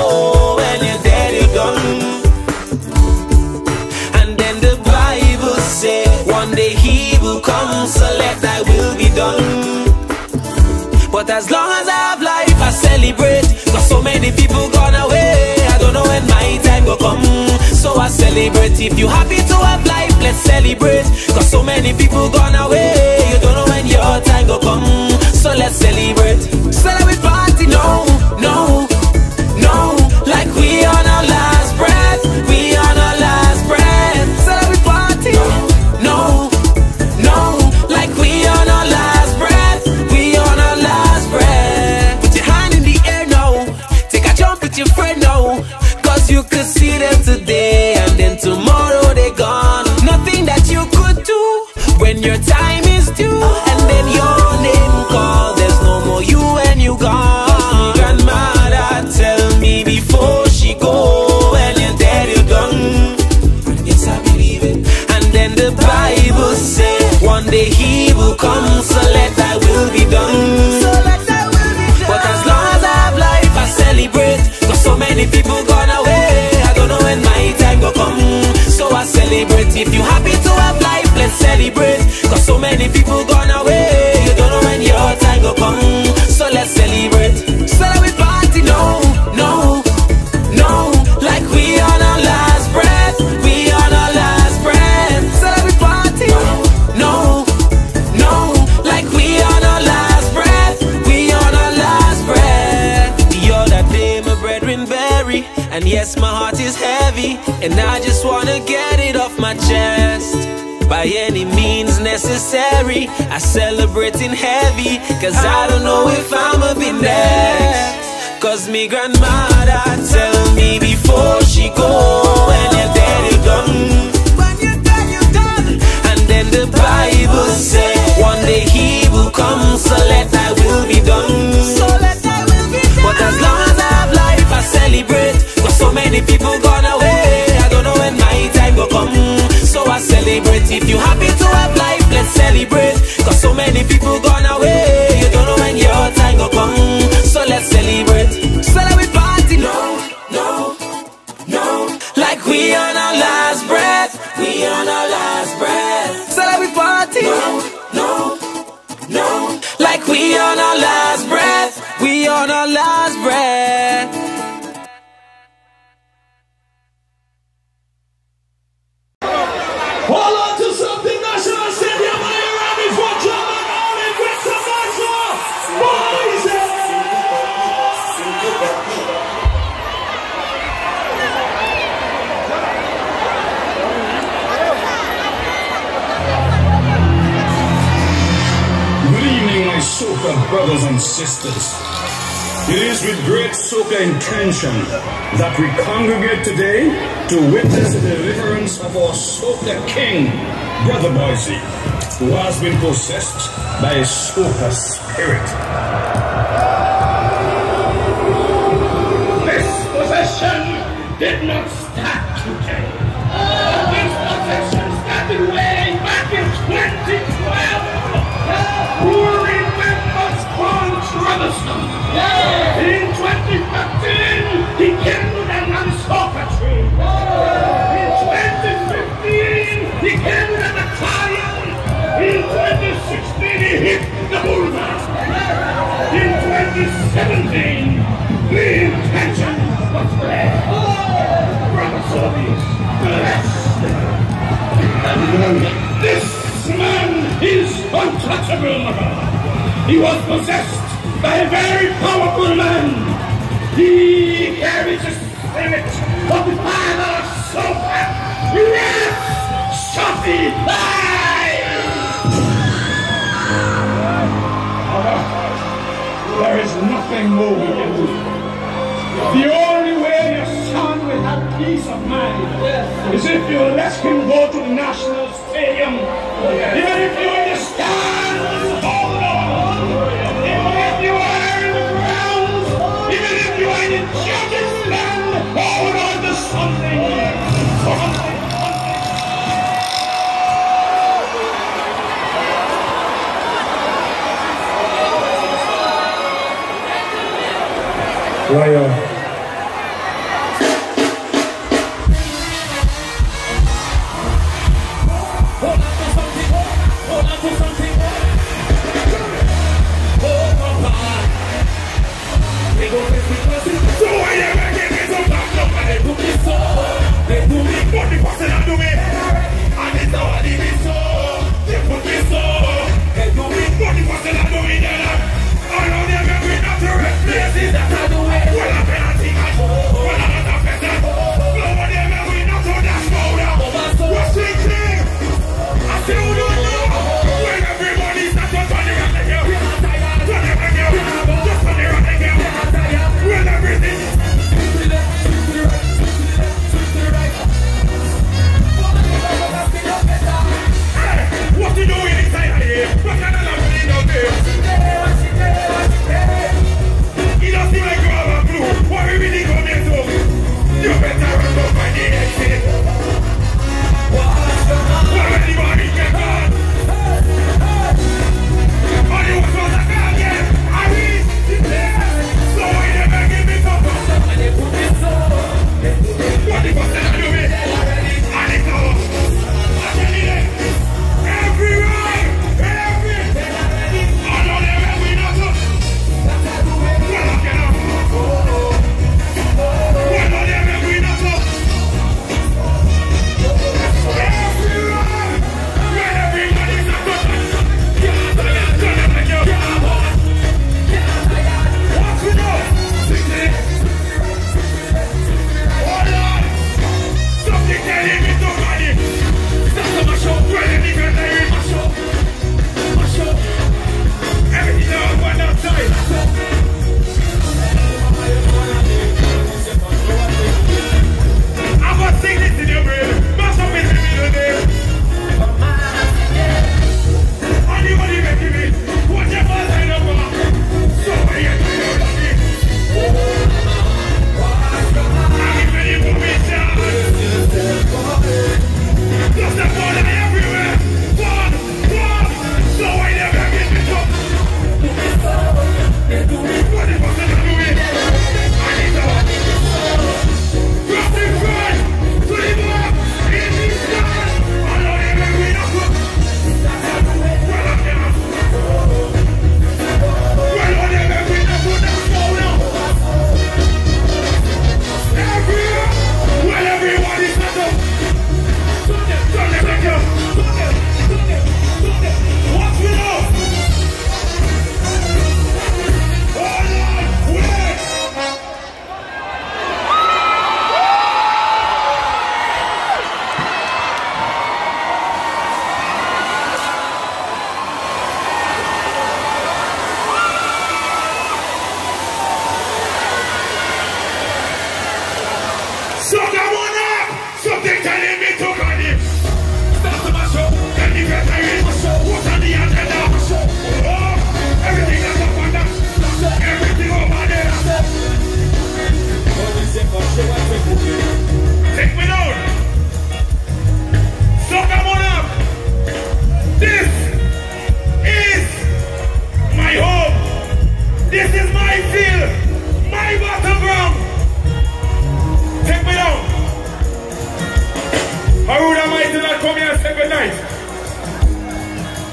when you're dead you're done. And then the Bible say, one day he will come, so let thy will be done. But as long as I have life, I celebrate, cause so many people gone away. I don't know when my time will come, so I celebrate. If you happy to have life, let's celebrate, cause so many people gone away. You don't know when your time will come, so let's celebrate. Celebrate party, no, no, no, like we on our last breath, we on our last breath. Celebrate party, no, no, like we on our last breath, we on our last breath. Put your hand in the air now, take a jump with your friend now, cause you could see them today and then tomorrow they gone. Nothing that you could do when your time is due, and then your name called, there's no more you when you gone. Grandmother tell me before she go, when you're dead you're done. Yes, I believe it. And then the Bible say, one day he will come, so let thy will be done. So let thy will be done. But as long as I have life, I celebrate, cause so many people gone away. I don't know when my time will come, so I celebrate. If you happy to have life, let's celebrate, cause so many people gone away. You don't know when your time will come, so let's celebrate. Celebrate party, no, no, no, like we on our last breath, we on our last breath. Celebrate party, no, no, like we on our last breath, we on our last breath. The other day my brethren bury, and yes, my heart is heavy, and I just wanna get it off my chest. By any means necessary, I celebrate in heavy, cause I don't know if I'ma be next. Cause me grandmother tell me before she go, when you're dead you're done. When you're dead you're done. And then the Bible say, one day he will come, so let thy will be done. So let thy will be done. But as long as I have life, I celebrate, cause so many people gone away. I don't know when my time will come, so I celebrate. If you happy to have life, let's celebrate, cause so many people gone away. You don't know when your time will come, so let's celebrate. Celebrate party, no, no, no, like we on our last breath, we on our last breath. Celebrate party, no, no, no, like we on our last breath, we on our last breath. Hold on to something, National Stadium. Are you ready for German Army with the National Boys? Good evening, my soca brothers and sisters. It is with great soca intention that we congregate today to witness the deliverance of our soca king, Brother Boise, who has been possessed by a soca spirit. This possession did not start today. This possession started way back in 2012. Who remembers Paul Robinson? In 2015, he came with a non-soca tree. In 2015, he came with a battalion. In 2016, he hit the bullseye. In 2017, the intention was fled. Brother Soviet, blessed. This man is untouchable. He was possessed by a very powerful man. He carries the spirit of the father of soca. Yes, Sophie, there is nothing more we can do. The only way your son will have peace of mind is if you let him go to the National Stadium. Even if you understand, hold on. Even if you are in the Lion.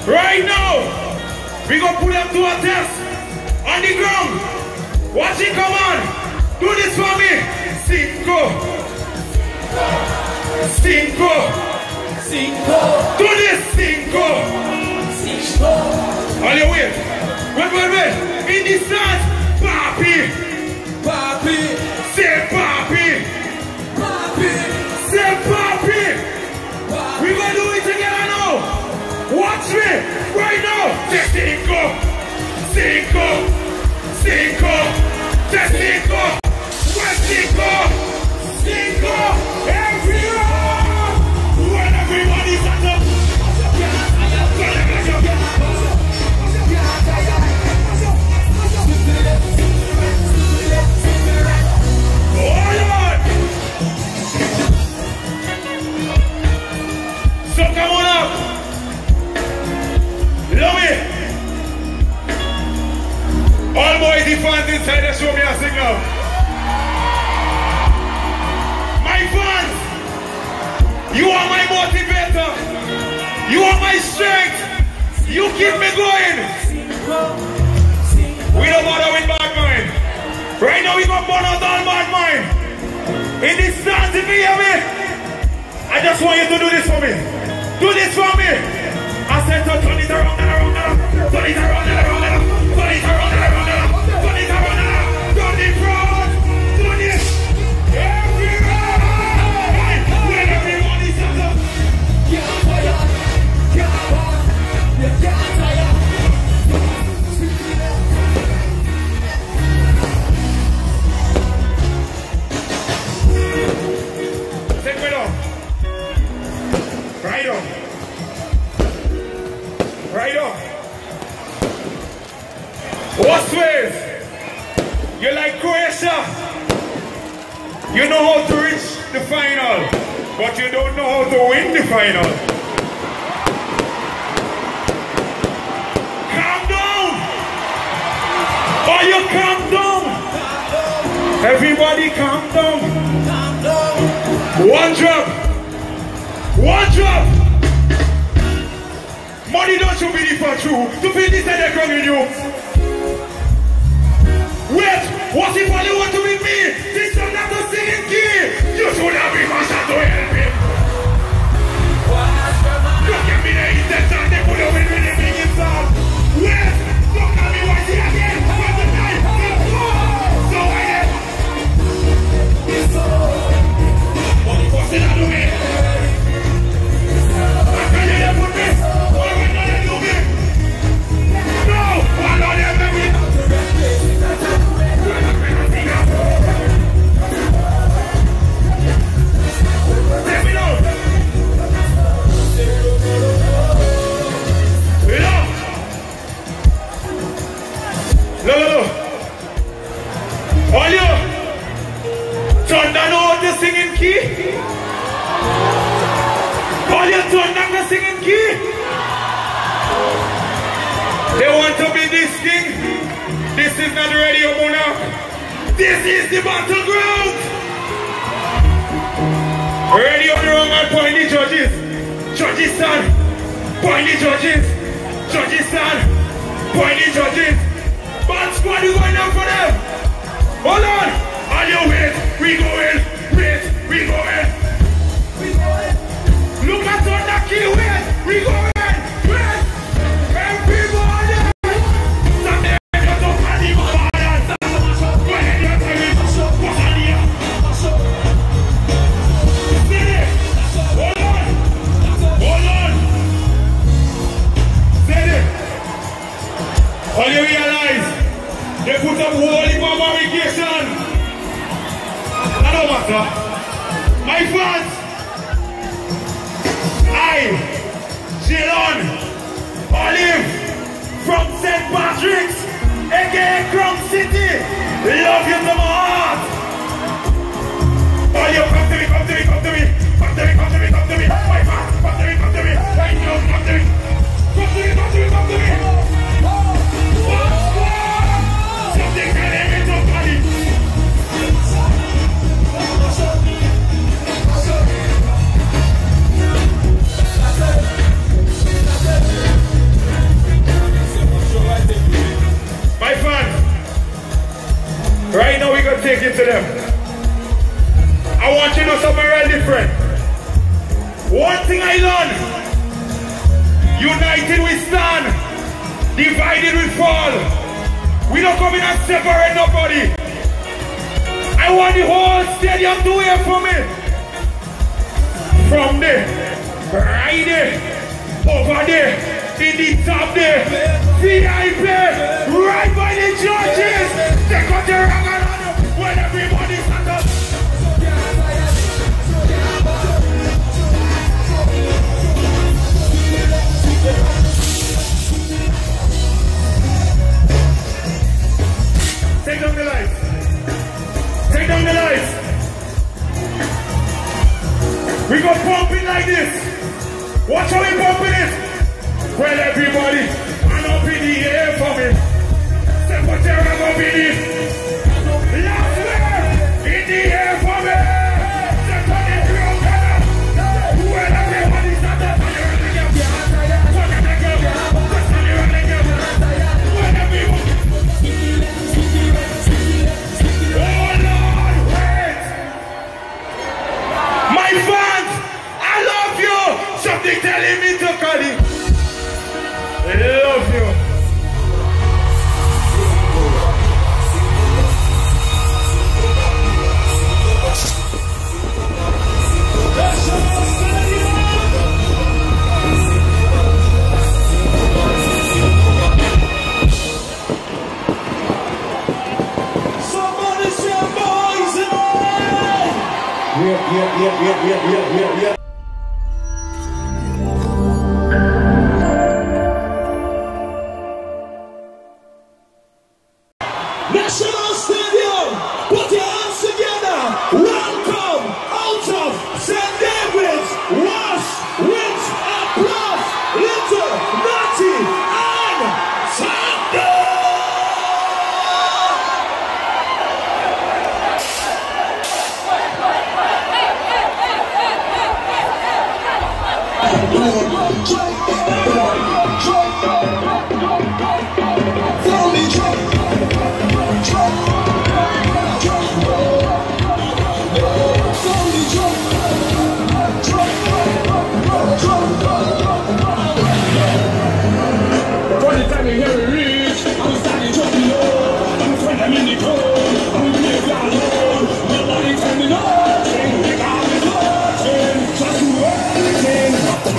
Right now, we gonna put them to a test on the ground. Watch it, come on. Do this for me. Cinco. Cinco. Cinco. Do this, cinco. Cinco. On your way. Wait. In this dance, papi. Papi. Say papi. Papi. Say papi. We gonna do it together now. Watch me right now. Say cinco. Cinco. Cinco. Say cinco. West cinco. Cinco. Everyone. When everybody's at the so come on up. Love it. All boys and fans inside the show me a signal. You are my motivator. You are my strength. You keep me going. We don't bother with bad mind. Right now we gonna burn out all bad mind. In this dance, if you hear me, I just want you to do this for me. Do this for me. I said to turn it around and around and around. Turn it around and around and around. Turn it around and around and around. Turn it around and around. Turn it round. Turn it. Everywhere. When everybody stands up. Get fire. Get fire. Get fire. Take me down. Right on. Right on. What's with? You like Croatia? You know how to reach the final, but you don't know how to win the final. Calm down! Are you calm down? Everybody calm down. One drop. One drop. Money don't show me for true. To feel this and they're coming you. Wait, what if all you want to be me? This is not a singing key. You should have been my shot to help him. Look at me the intention. They put up with me the big song. Wait, look at me what's here again. What's the night? So I am. What's it out of me? I can't hear you put me. No. All you turn down all the singing key. All you turn down the singing key. They want to be this king. This is not the radio monarch. This is the battleground. Radio wrong and point the judges. Judges stand. Point the judges. Judges stand. Point the judges. Bad squad is going down for them. Hold on. Are you wait? We go in. Wait. We go in. Look at on the key. Wait. We go in. Wait. Everybody. Something just don't carry my balance. Go ahead. You tell me. What's on here? See it. Hold on. Hold on. See it. All you realize. They put up holy barricade. That don't matter. My fans, I, Jilon, Olive, from St. Patrick's, aka Crown City, love you to my heart. Oh, you come to me, come to me, come to me, come to me, come to me, come to me. My fans, come to me, come to me. Right now, come to me. Come to me, come to me, come to me. My fans, right now we're going to take it to them. I want you to know something real different. One thing I learned, united we stand, divided we fall. We don't come in and separate nobody. I want the whole stadium to hear from me. From there, right there, over there, in the top there, VIP, right by the judges. They got the wrong around when everybody stand up. Take down the lights. Take down the lights. We go pumping like this. Watch how we pumping it. Well, everybody, and up in the air for me. Say, put your hand up in it. Last word. National Stadium, put your hands together. Welcome out of St. David's. Wash with applause. Little, Natty, and Thunder.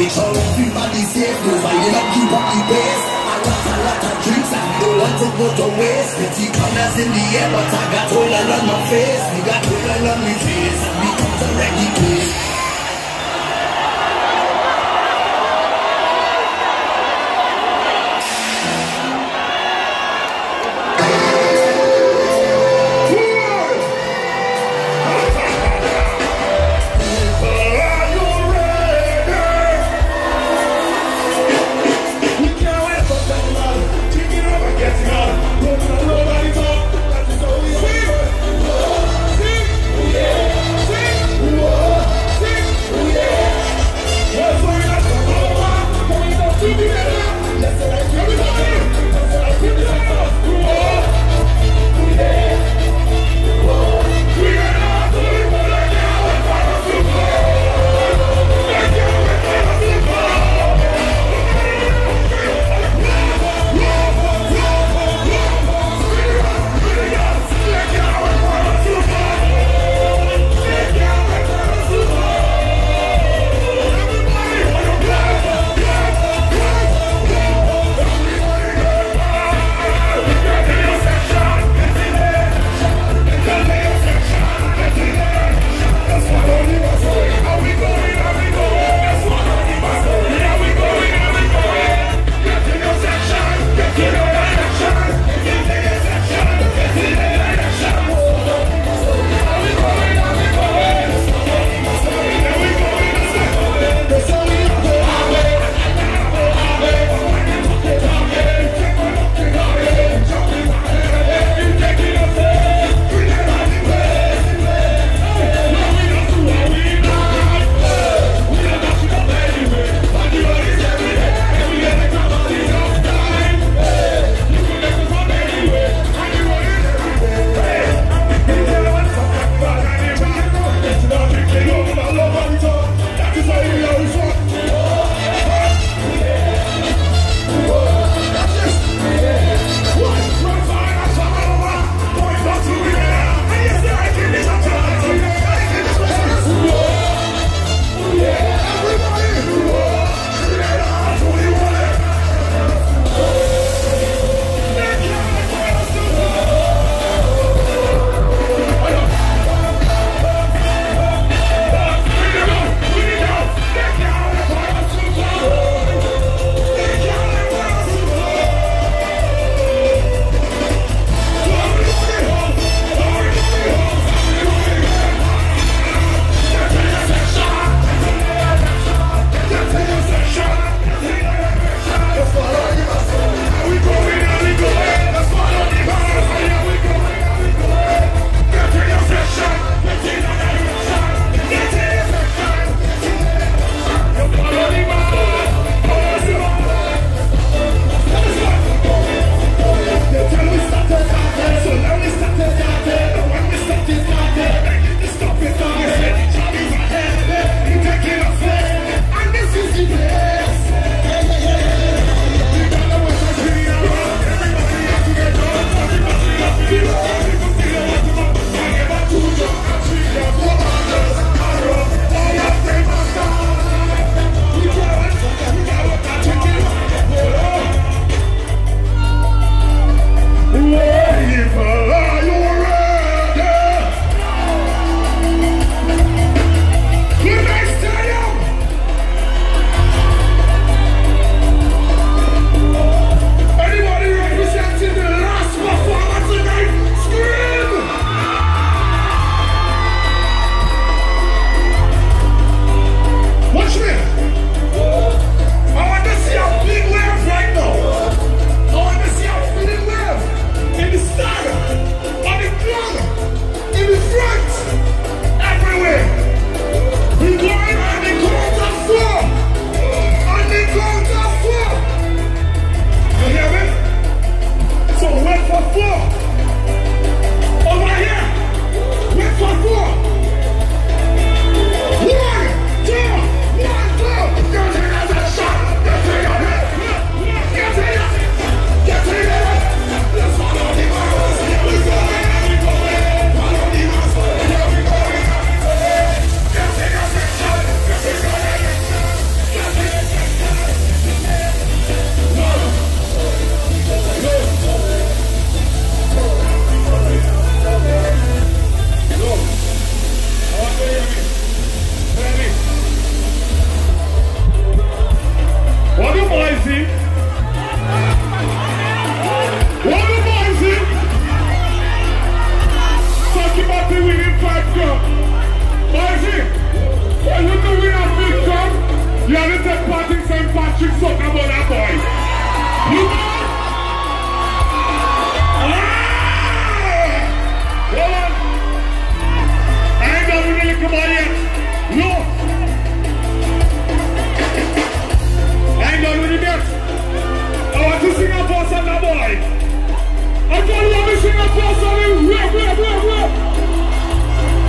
Everybody safe, nobody not keep up the pace. I got a lot of drinks and don't want to go to waste. The tea corners in the air, but I got all on my face. We got all on my face, and we come to reggae place. See?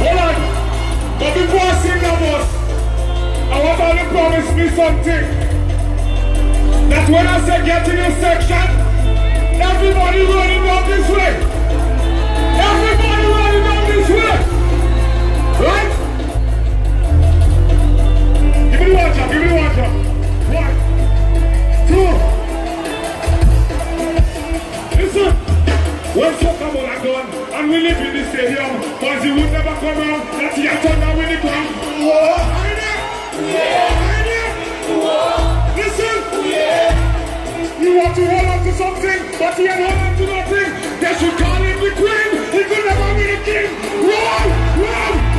Hold on. But before I sing the boss, I want all to promise me something. That when I say get to your section, everybody running down this way. Everybody running down this way. Right? Give me the one job, give me the one job. 1, 2. Listen. When soccer ball are done, and we live in the stadium, because he would never come around, that he had turned down with the ground. Listen! You want to hold on to something, but he had hold on to nothing. They should call him the queen. He could never be the king. Run! Run!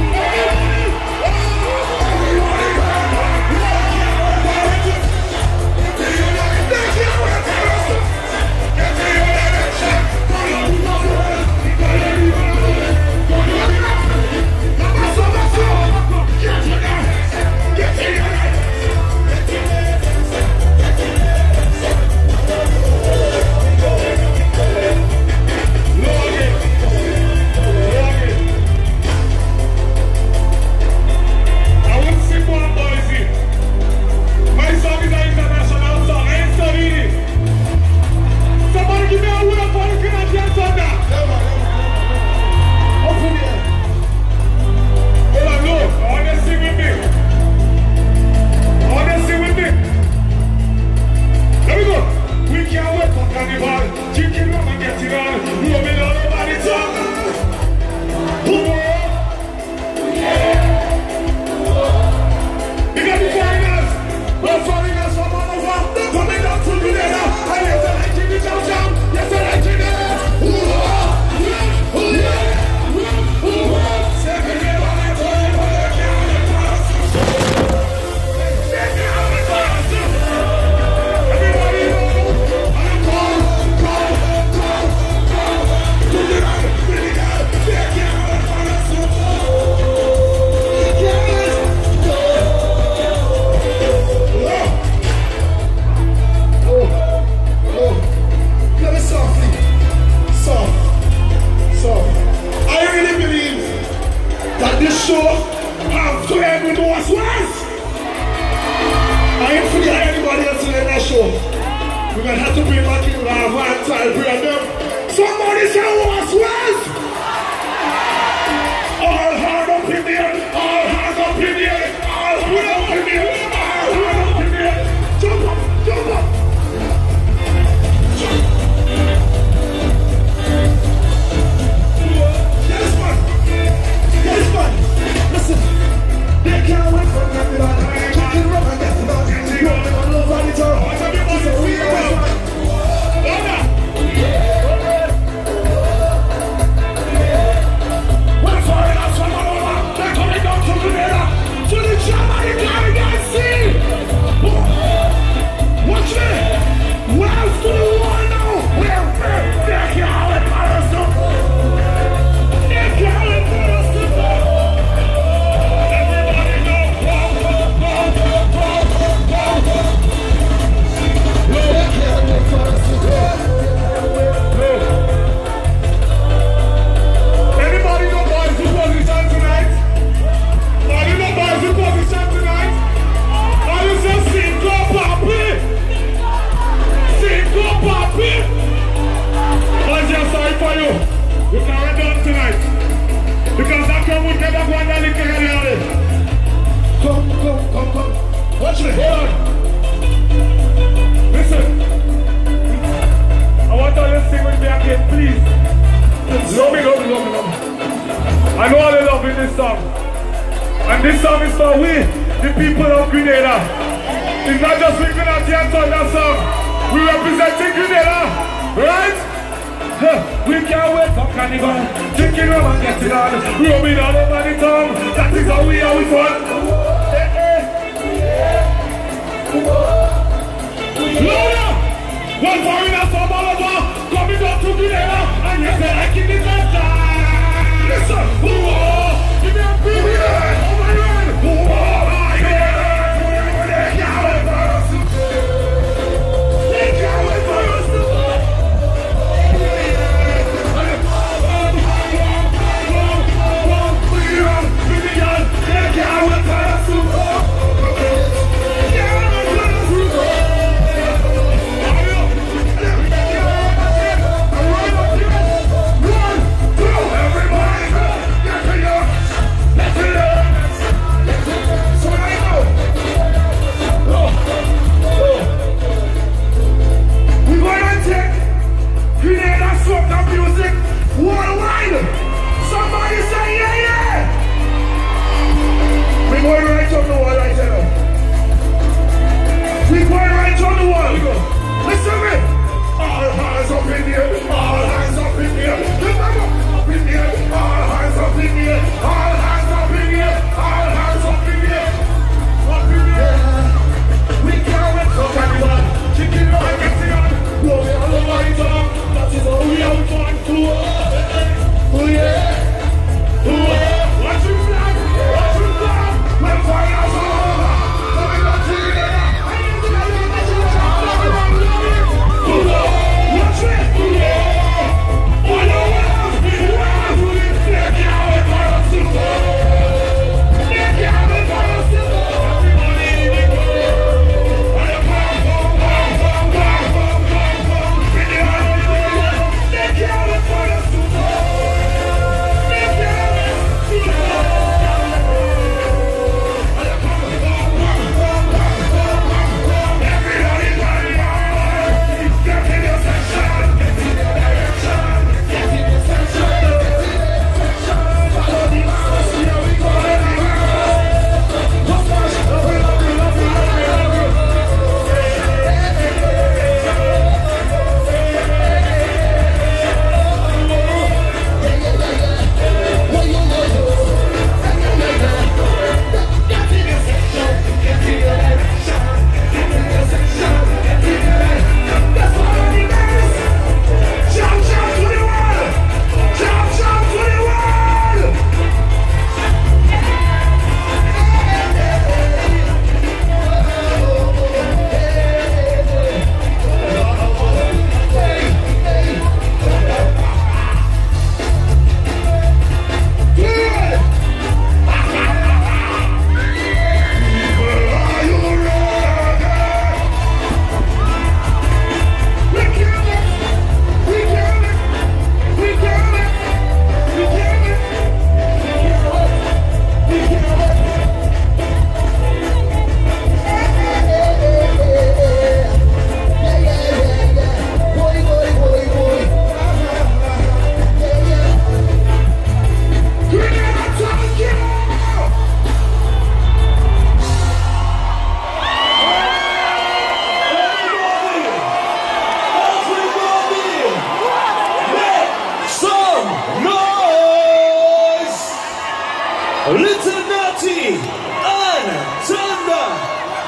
Little Naughty and Thunder,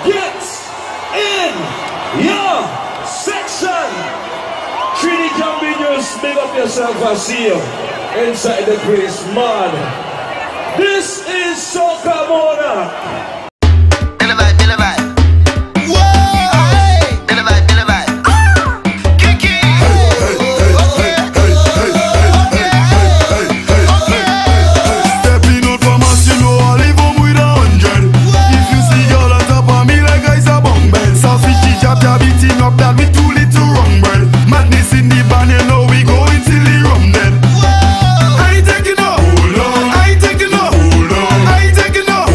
get in your section. Trini Cambinos, big up yourself, I see you inside the place, man. This is Soca Mona. I ain't taking no.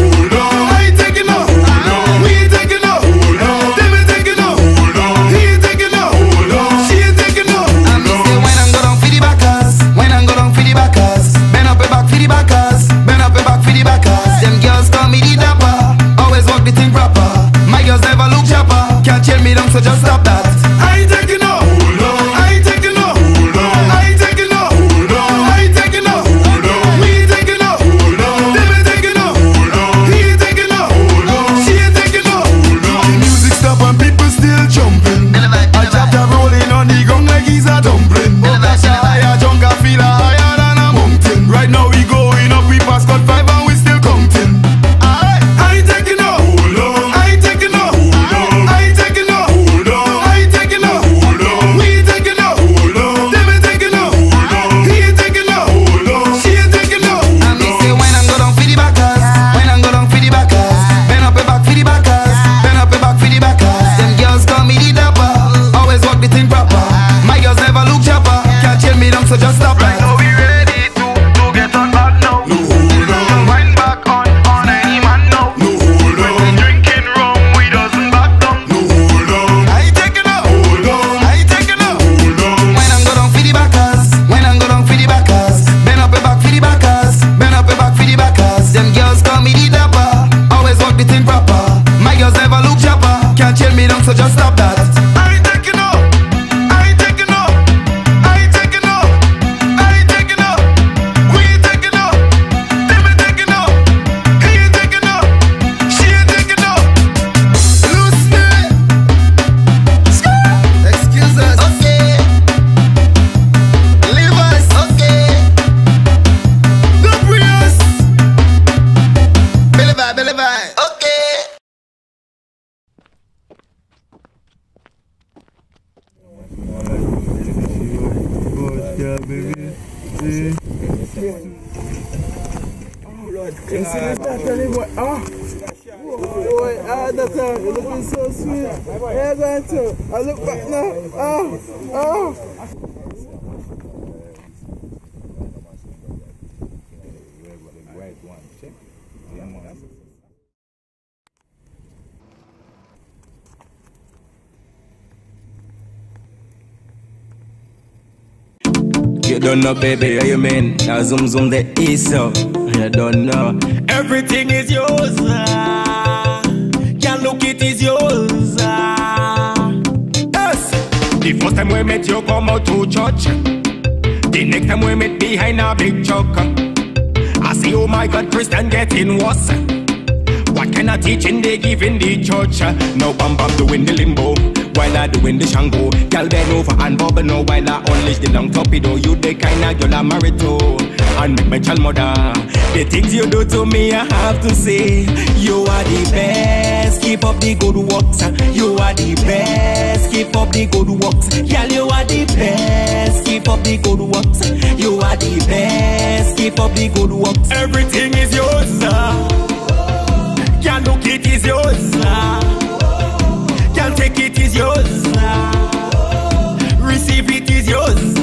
You're looking so sweet. Yeah, going to. I look back now. You don't know, baby, how you mean? Now zoom zoom the east up. You don't know. Everything is yours. Can't look, it is yours. Yes. The first time we met, you come out to church. The next time we met behind a big truck. I see, oh my God, Christian getting worse. What kind of teaching they give in the church? Now bam bam doing the limbo, while I doing the shango. Girl bend over and bubble now, while I unleash the long torpedo. You the kind of girl I'm married to, and make my child mother. The things you do to me, I have to say, you are the best. Keep up the good works. You are the best. Keep up the good works. Girl, you are the best. Keep up the good works. You are the best. Keep up the good works. Everything is yours. Can't look, it is yours. Can't take, it is yours. Receive, it is yours.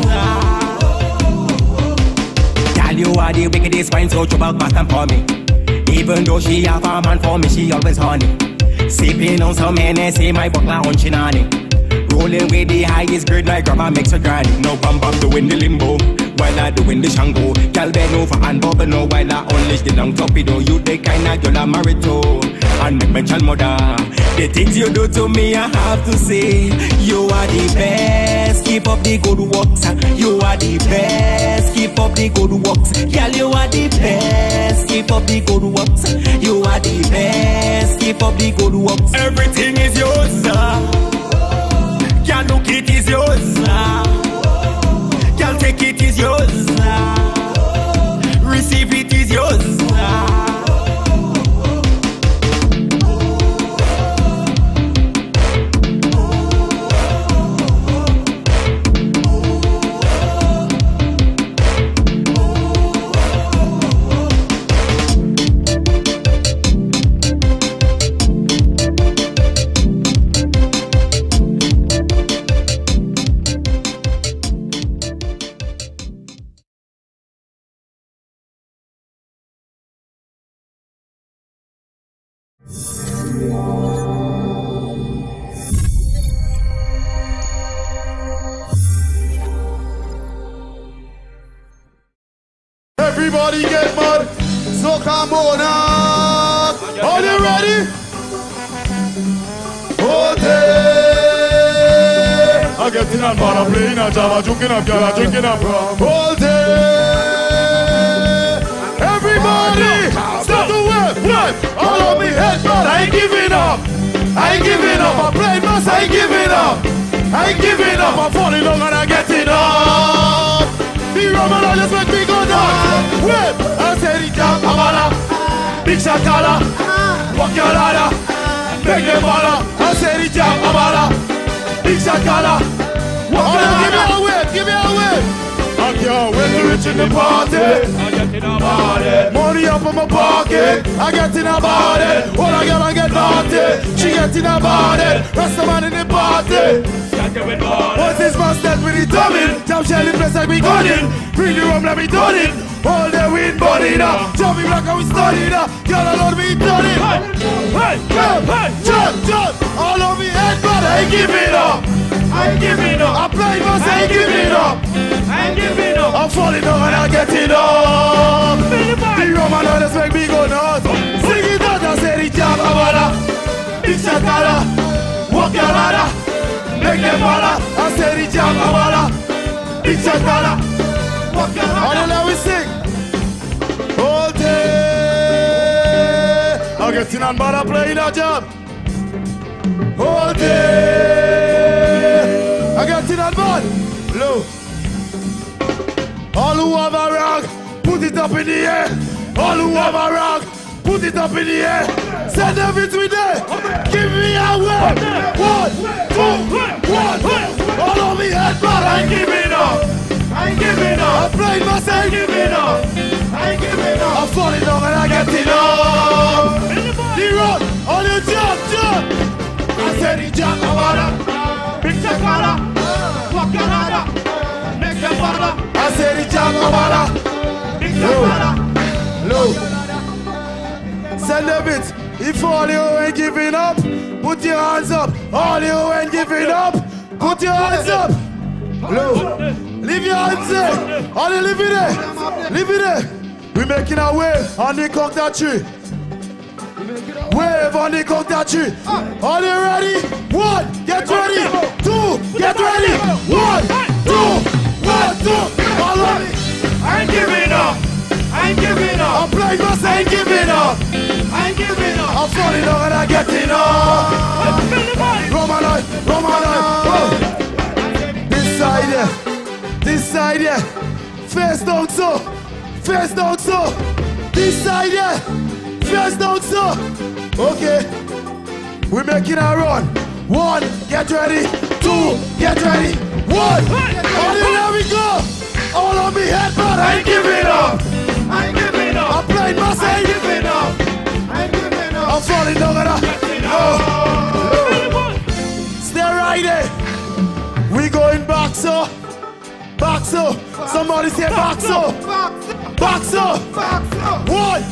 Girl, you are the wickedest wine, so trouble back and for me. Even though she have a man for me, she always honey. Sipping on some NSA, my buckler on chinani. Rolling with the highest grade, my grandma makes her granny. No bum bum doing the limbo, while I doing the shango. Girl bend over and bubble no, while I unleash the long torpedo. You the kind of girl I'm married to, and make my child mother. The things you do to me, I have to say, you are the best. Keep up the good works. You are the best. Keep up the good works. Girl, you are the best. Keep up the good works. You are the best. Keep up the good works. Everything is yours. Can't look, it is yours. Can't take, it is yours. Receive, it is yours. Everybody get mad, so come on up. Are you ready? Okay. I get in and bar, I'm playing a java, drinking up, girl, drinking up. All day. Everybody, start to work. All of me head, but I ain't giving up. I ain't giving up. I play mass, I ain't giving up. I ain't giving up. I'm falling down and I get it up. The Roman, I just make me go down. Wait, I said it down, Amala. Big Shakala. Walk your ladder. Make them holler. I said it down, Amala. Big Shakala. Walk your ladder. Give me a wave. I can't wait to reach in the party. I get in a body. Money up in my pocket. I get in a body. All I get naughty. She get in a body. Rest the man in the party. What's this bastard with the dumbing? Jump shelling place like we got it. Bring the rum, let me done it. All the wind body now. Jump me black and we study now. Girl, I love me done it. Hey, jump. All of me head, but I ain't giving up. I ain't giving up. I play most, I ain't giving up. I ain't giving up. I'm falling down and I get it up. The rum and others make me go nuts. Sing it out and say the jam, Amada. Big Shakala. Walk your ladder. Make them holler. I say the jam, Amada. Big Shakala. Walk your ladder. And then we sing. All day. I get in and bada playing a jam. All day. I get in and bad. Low. All who have a rag, put it up in the air. All who have a rag, put it up in the air. Send them it with there. Give me a word. 1, 2, 1. All of me head, but I ain't giving up. I ain't giving up. I play playing my side. I ain't giving up. I ain't giving up. I'm falling down and I get enough. The road, on the jump. I said the jump, Amada. Big Takada. Walk Canada. Make the father. I said the jump, Amada. Big Takada. Low. Send a bit. If all you ain't giving up, put your hands up. All you ain't giving up, put your hands up. Low. Leave your hands there. All you leave it there. Leave it there. We're making our wave on the cocktail tree. Wave on the cocktail tree. Are you ready? 1, get ready. 2, get ready. 1, 2, 1, 2. All of it. I ain't giving up. I ain't giving up. I'm playing my I ain't giving up. I ain't giving up. I'm falling down and I'm getting up. Roman. This side here. Face down so. This side here. Face down so. Okay. We're making a run. 1, get ready. 2, get ready. 1. There we go. All on me head, but I ain't giving up. I ain't giving up. I'm playing my side. I ain't giving up. I ain't giving up. I'm falling down and stay right there. We going back so. Somebody say back so. 1,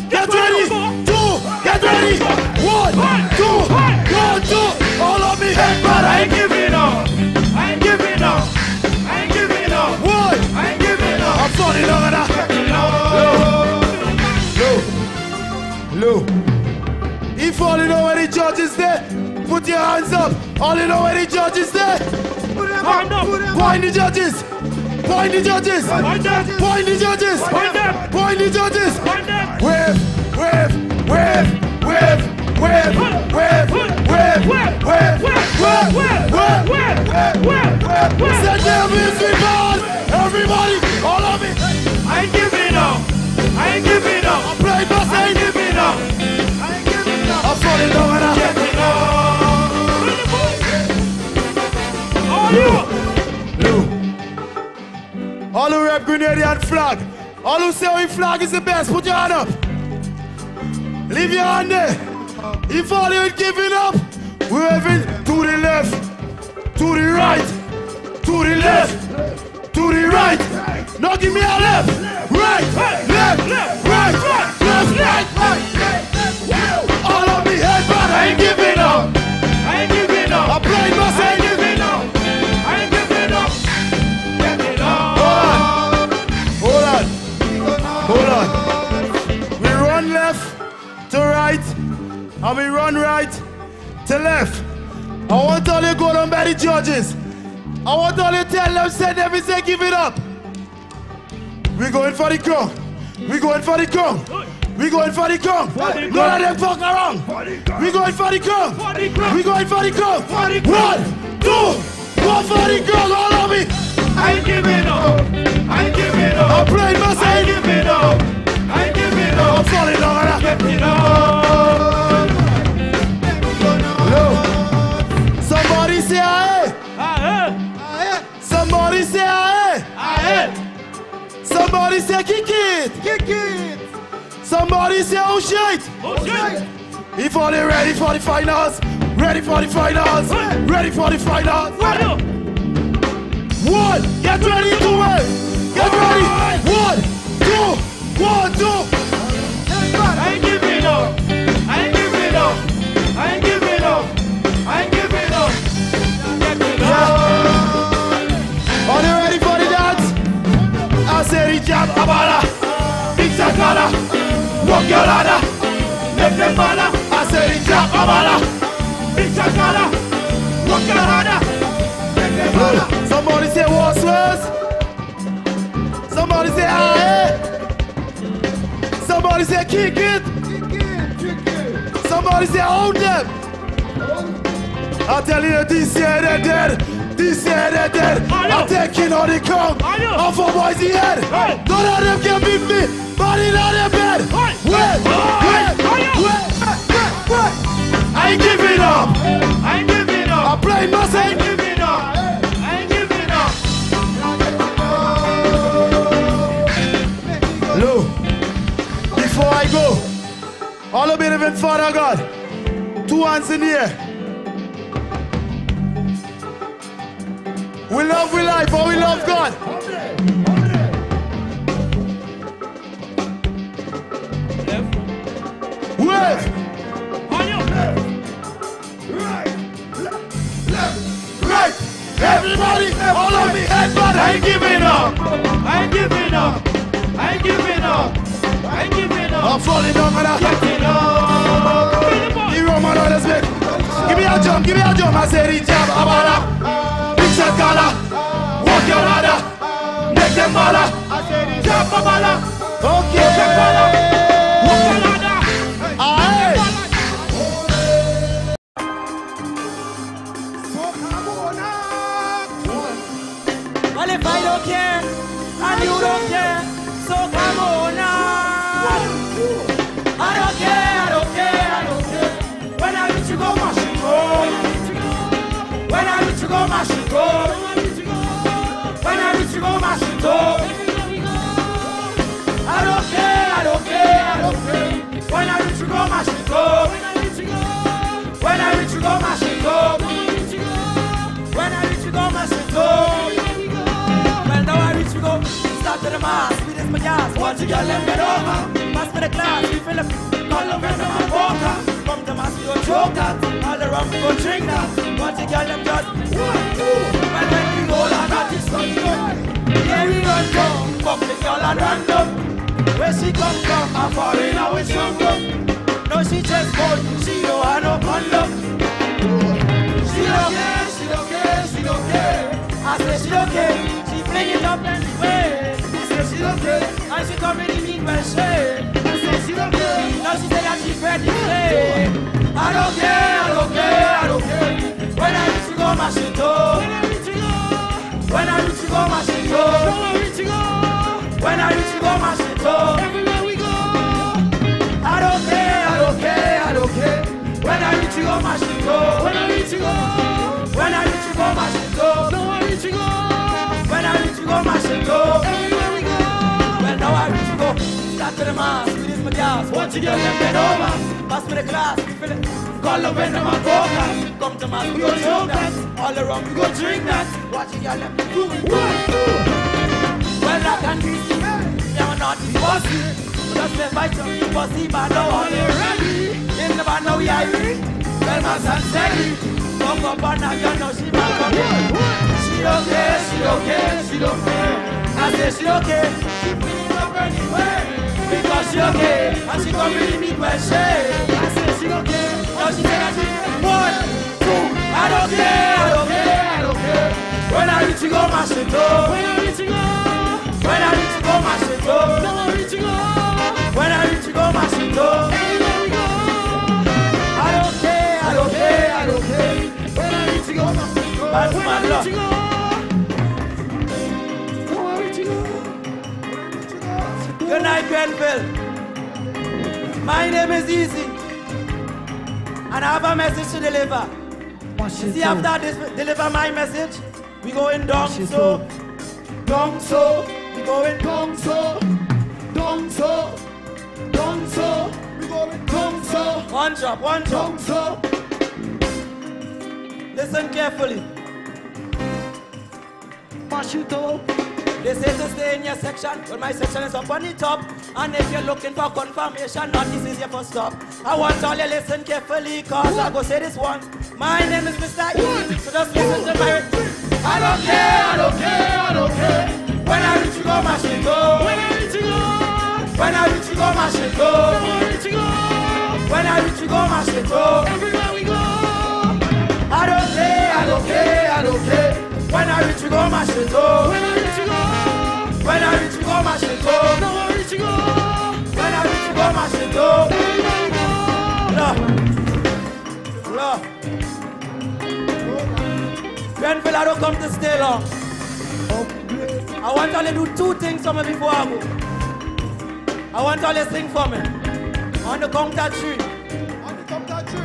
get ready. 2, get ready. 1, 2, 1, 2. All of me head, but I ain't giving up. I ain't giving up. I ain't giving up. 1, I ain't giving up. I'm falling down and Low. If all you know where the judge is there, put your hands up. All you know where the judge is there. Point the judges. Point the judges. Point the judges. Point the judges. Wave. Send them everybody, all of it. I ain't giving up. I ain't giving up. I'm playing my I ain't giving up. I ain't giving up. I'm falling down and I'm getting up. All who rep Grenadian flag. All who say we flag is the best, put your hand up. Leave your hand there. If all you ain't giving up, we're having to the left, to the right, to the left, to the right. Now give me a left, right, left, right. All of me head, but I ain't giving up. I ain't giving up. I'm playing my I ain't giving up. I ain't giving up. Get it up. Hold on. We run left to right, and we run right to left. I want all you go down by the judges. I want all you tell them, send them and say, give it up. We going for the crown. We going for the crown. We going for the crown. None of them fuck around. We going for the crown. We going for the crown. 1, 2, 1 for the crown. All of me. I ain't giving up. I ain't giving up. I'm playing my side. I ain't giving up. I ain't giving up. I'm falling down and I'm getting up. Low. Somebody say aye. Aye. Somebody say aye. Aye. Somebody say kick it. Somebody say oh shit. If all they ready for the finals, ready for the finals, ready for the finals. 1, get ready to win. Get ready. 1, 2, 1, 2. I ain't giving up. I ain't giving up. I ain't giving up. I ain't giving up. Are you ready for the dance? I say the jam abala, big sakala, walk your ladder, make them bala. I say the jam abala, big sakala, walk your ladder, make them bala. Somebody say what's worse? Somebody say aye. Somebody say kick it. Somebody say hold them. I tell you this year they're dead. This year they're dead. I'm taking all the crown off of boys' head. None of them can beat me. Body on their bed. Wait. I ain't giving up. I ain't giving up. I'm playing my side. I ain't giving up. I ain't giving up. right, go. All of believe in Father God. 2 hands in the air. We love we life, but we love God. Wave. On your left. Right. Right. Everybody, all of me head, but I ain't giving up. I ain't giving up. I ain't giving up. I ain't giving up. I'm falling down on that. Getting up. You roll my dollars, baby. Give me a jump, give me a jump. I said it's jump, abala. Big shot collar. Walk your ladder. Make them mala. I said it's jump, abala. Okay. Walk your ladder. Aye. Well, if I don't care, and you don't care, so come on now. I don't care, I don't care, I don't care. When I reach you go, machine go. When I reach you go, machine go. When I reach you go, machine go. I don't care, I don't care, I don't care. When I reach you go, machine go. When I reach you go, machine go. When I reach you go, machine go. Well, now I reach you go. Start to the mass, we this my gas. Once you get left get over. Pass me the class, we fill up. Call over to my poker. Come to mass, we go choke that. All the rum, we go drink that. Once you get them just 1, 2. Well, when we go like that, it's so good. Here we run from, fuck the girl and random. Where she come from, I'm falling out with some gun. No, she just born, she don't have no condom. She don't care, she don't care, she don't care. I say she don't care, she fling it up anyway. I say she don't care, and she come really mean when she. I say she don't care, now she say that she's ready to play. I don't care, I don't care, I don't care. When I reach to go, my shit go. When I reach to go, my shit go. When I reach to go, my shit go. Everywhere we go. I don't care, I don't care, I don't care. When I reach to go, my shit go. When I reach to go. When I reach to go, my shit go. When I reach to go, my shit go. Everywhere we go. Well, now I reach to go. Start to the mass, we this my gas. Once you get left get over. Pass me the glass, we fill it. Call up into my coca. Come to mass, we go choke that. All around, we go drink that. Watch it, y'all let me do it. 1, 2. Well, I can be seen. Never not be bossy. Just me fight you, bossy, but now all they ready. In the band, now we are ready. Well, my son steady. Come up and I got no she back up. She don't care, she don't care, she don't care. I say she don't care. She feeling up anyway. Because she don't care. And she come really meet where she. I say she don't care. Now she say that she 1, 2. I don't care, I don't care, I don't care. When I reach you go, my shit go. When I reach you go. When I reach you go, my shit go. No, I reach you go. When I reach you go, my shit go. Everywhere we go. I don't care, I don't care, I don't care. When I reach you go, my shit go. That's my love. Good night, Grenville. My name is Easy. And I have a message to deliver. See, after this, deliver my message, we go in down so. Down so. We go in down so. Down so. Down so. We go in down so. One drop, one drop. Down so. Listen carefully. Machito. They say to stay in your section, but my section is up on the top. And if you're looking for confirmation, not this is your first stop. I want all you listen carefully, cause I go say this once. My name is Mr. E, so just listen to my. I don't care, I don't care, I don't care. When I reach you go, my shit go. When I reach you go. When I reach you go, my shit go. When I reach you go. When I reach you go, my shit go. Everywhere we go. I don't care, I don't care, I don't care. When I reach you go, my shit go. When I reach you go. When I reach you go, my shit go. No, I reach you go. When I reach you go, my shit go. Everywhere we go. Look. Grenville, I don't come to stay long. I want y'all to do 2 things for me before I go. I want y'all to sing for me. On the count of 3. On the count of 3.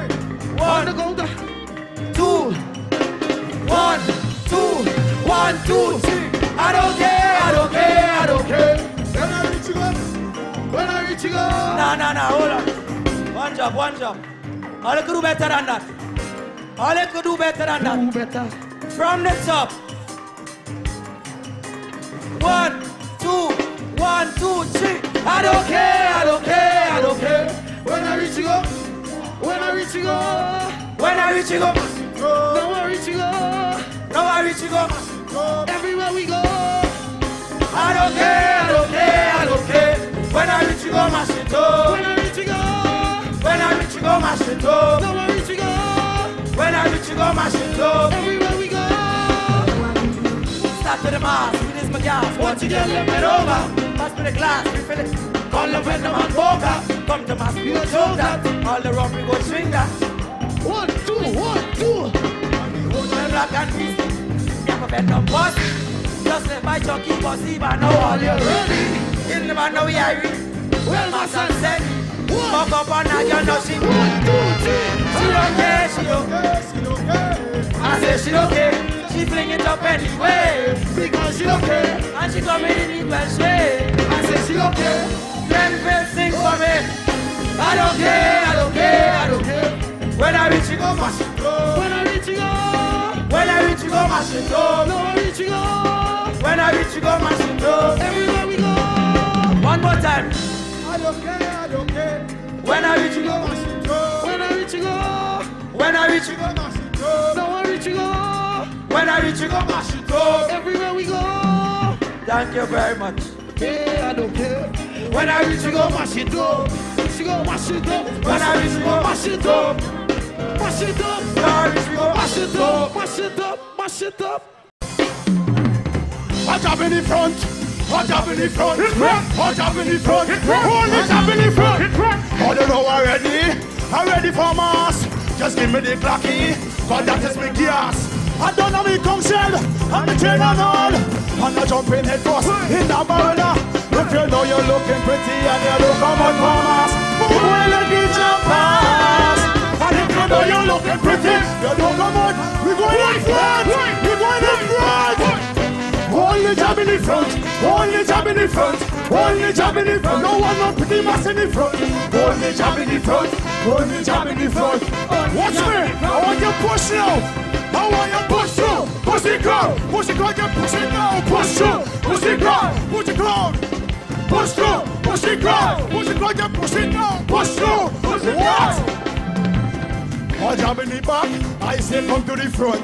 1. On the count of 2. 1, 2, 1, 2, 3. I don't care, I don't care, I don't care. When I reach you go, when I reach you go. Nah, hold on. One job. All you could do better than that. All you could do better than that. From the top. 1, 2, 1, 2, 3. I don't care. When I reach you up, when I reach you up, when I reach you up, no I reach you up, no I reach you up, everywhere we go. I don't care. When I reach you go, mash it up. When I reach you go, when I reach you go, mash it up. no I reach you go, when I reach you go, mash it up. everywhere we go. Start to the mass, with this my gas. Once you get left it over, pass me the glass, refill it. Call the venom and poker. Come to mass, we go show that. All the rough, we go swing that. 1, 2, 1, 2. Black and peace. Never venom boss. Just let my jockey boss, even know all you're ready. In the man, now we are ready. Well, my son said, fuck up on that, you know she. 1, 2, 3. She okay. I say she okay. She fling it up anyway. Because she okay. And she come in the best way. I say she okay. Then sing for me. I don't care. When I reach you go, mash it up. When I reach you go, when I reach you go, mash it up. no I reach you go, when I reach you go, mash it up. everywhere we go. One more time. I don't care. When I reach you go, mash it up. When I reach you go, when I reach you go, mash it up. no I reach you go, when I reach you go, mash it up. everywhere we go. Thank you very much. Yeah, I don't care. When I reach you go, mash it up. She go mash it up. when I reach you go, mash it up. Mash it up. when I reach you go, Mash it up. Mash it up. Mash it up. Hot up in the front. Hot up in the front. Hot up in the front. Hold it up in the front. I don't know already. I'm ready for mass. Just give me the clocky. Cause that is me gas. I don't know me come shell. I'm the train and all. I'm not jumping head first in the barrel. If you know you're looking pretty and you look come on for mass, move well and get your pass. And if you know you're looking pretty, you don't come on. We're going in front. We're going in front. Only jab in the front. Only jab in the front. Only jab in the front. No one not pretty mass in the front. Only jab in the front. Only jab in the front. Watch me. I want you push now. I want you push through. Push it crowd. Push it crowd. You push it now. Push through. Push it crowd. Push it crowd. Push through, push it crowd, push it crowd, you push it now, push through, push it crowd. One jab in the back, I say come to the front.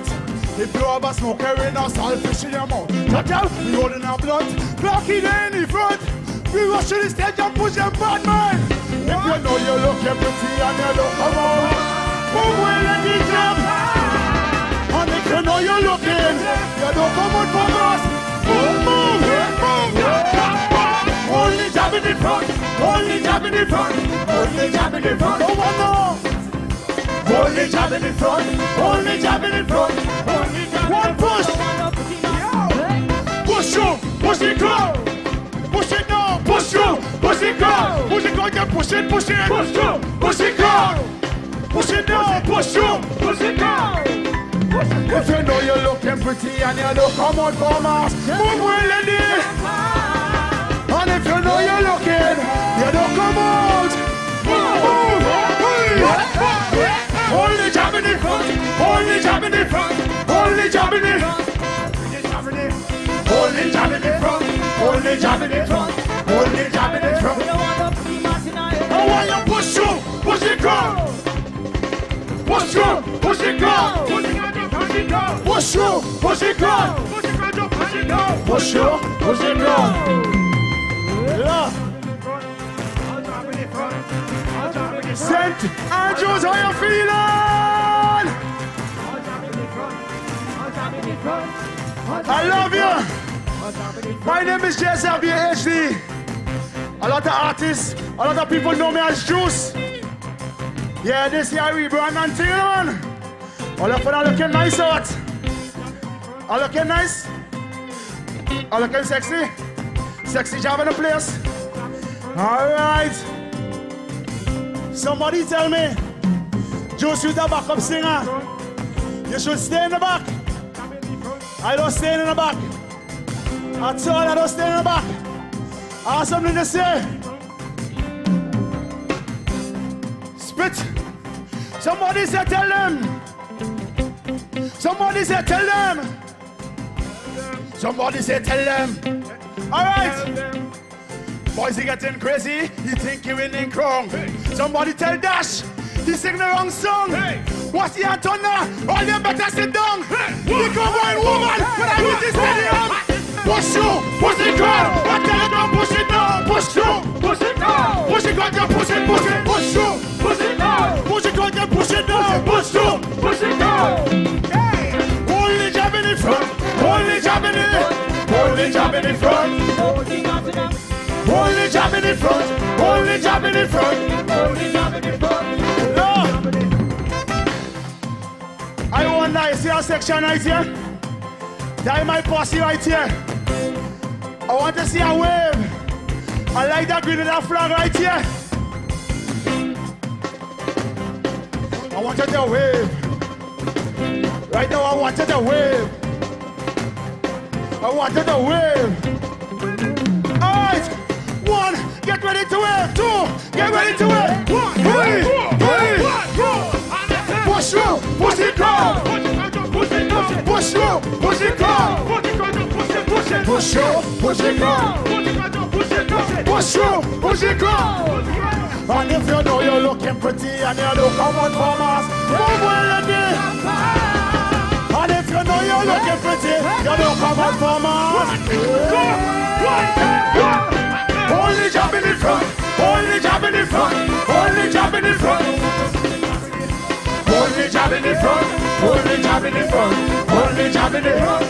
If you have a smoker in a saltfish in your mouth, check out, we holding our blood, block it in the front. We rush to the stage and push them bad man. If you know you look pretty and you look come on, move well and get jump. And if you know you're looking, you don't come out from us. Move. Only jab in the front, only jab in the front, only jab in the front. No one know. Only jab in the front, only jab in the front, only jab in the front. One push. Push through, push the crowd. Push it now, push through, push the crowd. Push the crowd, push it, push it. Push through, push the crowd. Push it now, push through, push the crowd. If you know you're looking pretty and you don't come out for mass, move well, lady. And if you know you're looking, you don't come out. Move. Only jab in the front. Only jab in the front. Only jab in the front. Only jab in the front. Only jab in the front. Only jab in the front. I want you push through. Push the crowd. Push through. Push the crowd. Push through. Push the crowd. Push through. Push the crowd. St. Andrews, how you feeling? I love you. My name is JSWHD. A lot of artists, a lot of people know me as Juice. Yeah, this year we brand and thing, man. All of them are looking nice out. All looking nice. All looking sexy. Sexy job in the place. Alright. Somebody tell me, Juice, you're the backup singer. You should stay in the back. I don't stay in the back. At all, I don't stay in the back. I have something to say. it. Somebody say tell them. Somebody say tell them. Somebody say tell them. Alright. Boys, he getting crazy. He think he winning crown. Somebody tell Dash. He sing the wrong song. What's the antenna? All them better sit down. We come on, woman. When I with this stadium. Push through, push it down. I tell them push it down. Push through, push it down. Push it down, push it, push it, push through. Push it down. Push it down, push it down. Push through, push it down. Only jab in the front. Only jab in the front. Only jab in the front. Only jab in the front. Only jab in the front. Only jab in the front. No. I wonder, you see our section right here? That is my posse right here. I want to see a wave. I like that green and that flag right here. I wanted to wave. Right now I wanted to wave. I wanted to wave. Alright. 1, get ready to wave. 2, get ready to wave. 3, push through, push it down. Push through, push it down. Push through, push it down. Push through, push it down. And if you know you're looking pretty and you look common farmers, move well in there. And if you know you're looking pretty, you look common farmers. Only jab in the front, only jab in the front, only jab in the front. Only jab in the front, only jab in the front, only jab in the front.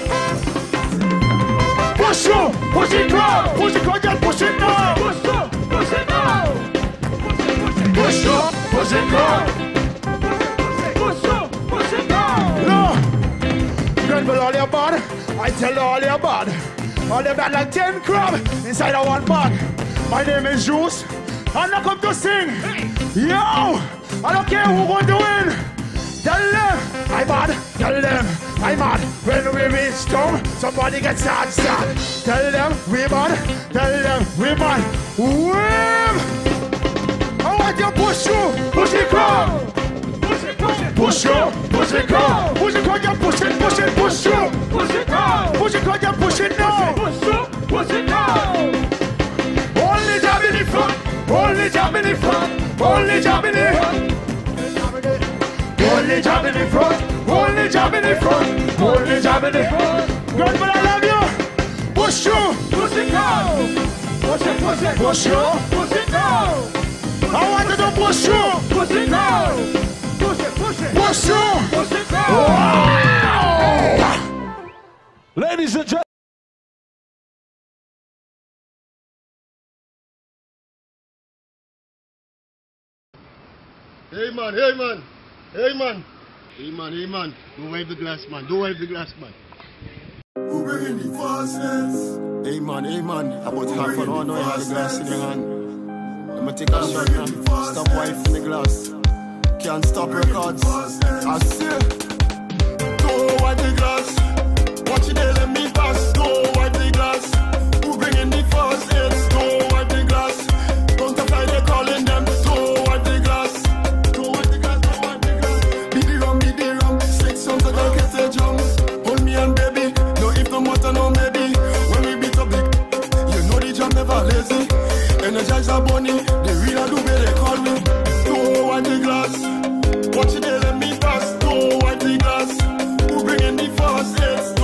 Push through, push it down, push it down, push it down. Push through, push it down. Push through, push it down. Push through, push it down. No, Grenville all your bad, I tell you all your bad. All your bad like 10 crab inside of one bag. My name is Juice, and I come to sing. Yo, I don't care who going to win. Tell them I'm mad, tell them I'm mad. When we reach town, somebody gets sad. Tell them we mad, tell them we mad. Wham! I want you to push through, push it down. Push it, push it, push through, push it down. Push it down, push it, push it, push through. Push it down. Push it down, push it down. Push through, push it down. Only jab in the front, only jab in the front, only jab in the front. Only jab in the front, only jab in the front, only jab in the front. Good, but I love you. Push through, push it down. Push it, push it, push through, push it down. I want you to push through, push it down. Push it, push it, push through, push it down. Wow. Ladies and gentlemen. Hey man, hey man, hey man, hey man, hey man. Don't wipe the glass, man. Don't wipe the glass, man. Who bringing the fastness? Hey man, about half an hour now you have the glass in your hand. Let me take a shot, man. Stop wiping the glass. Can't stop records. I see. Don't wipe the glass. Watch it there, let me pass. Don't wipe the glass. Who bringing the fastness? Don't wipe the glass. Don't apply, they calling them. Don't wipe the glass. Don't wipe the glass, don't wipe the glass. Beat the rum. 6 songs I don't get a drum. Hold me and baby. No if, no matter, no maybe. When we beat up the, you know the jam never lazy. Energize our bunny. They really do where they call me. Don't wipe the glass. Watch it there, let me pass. Don't wipe the glass. Who bringing the fast hits?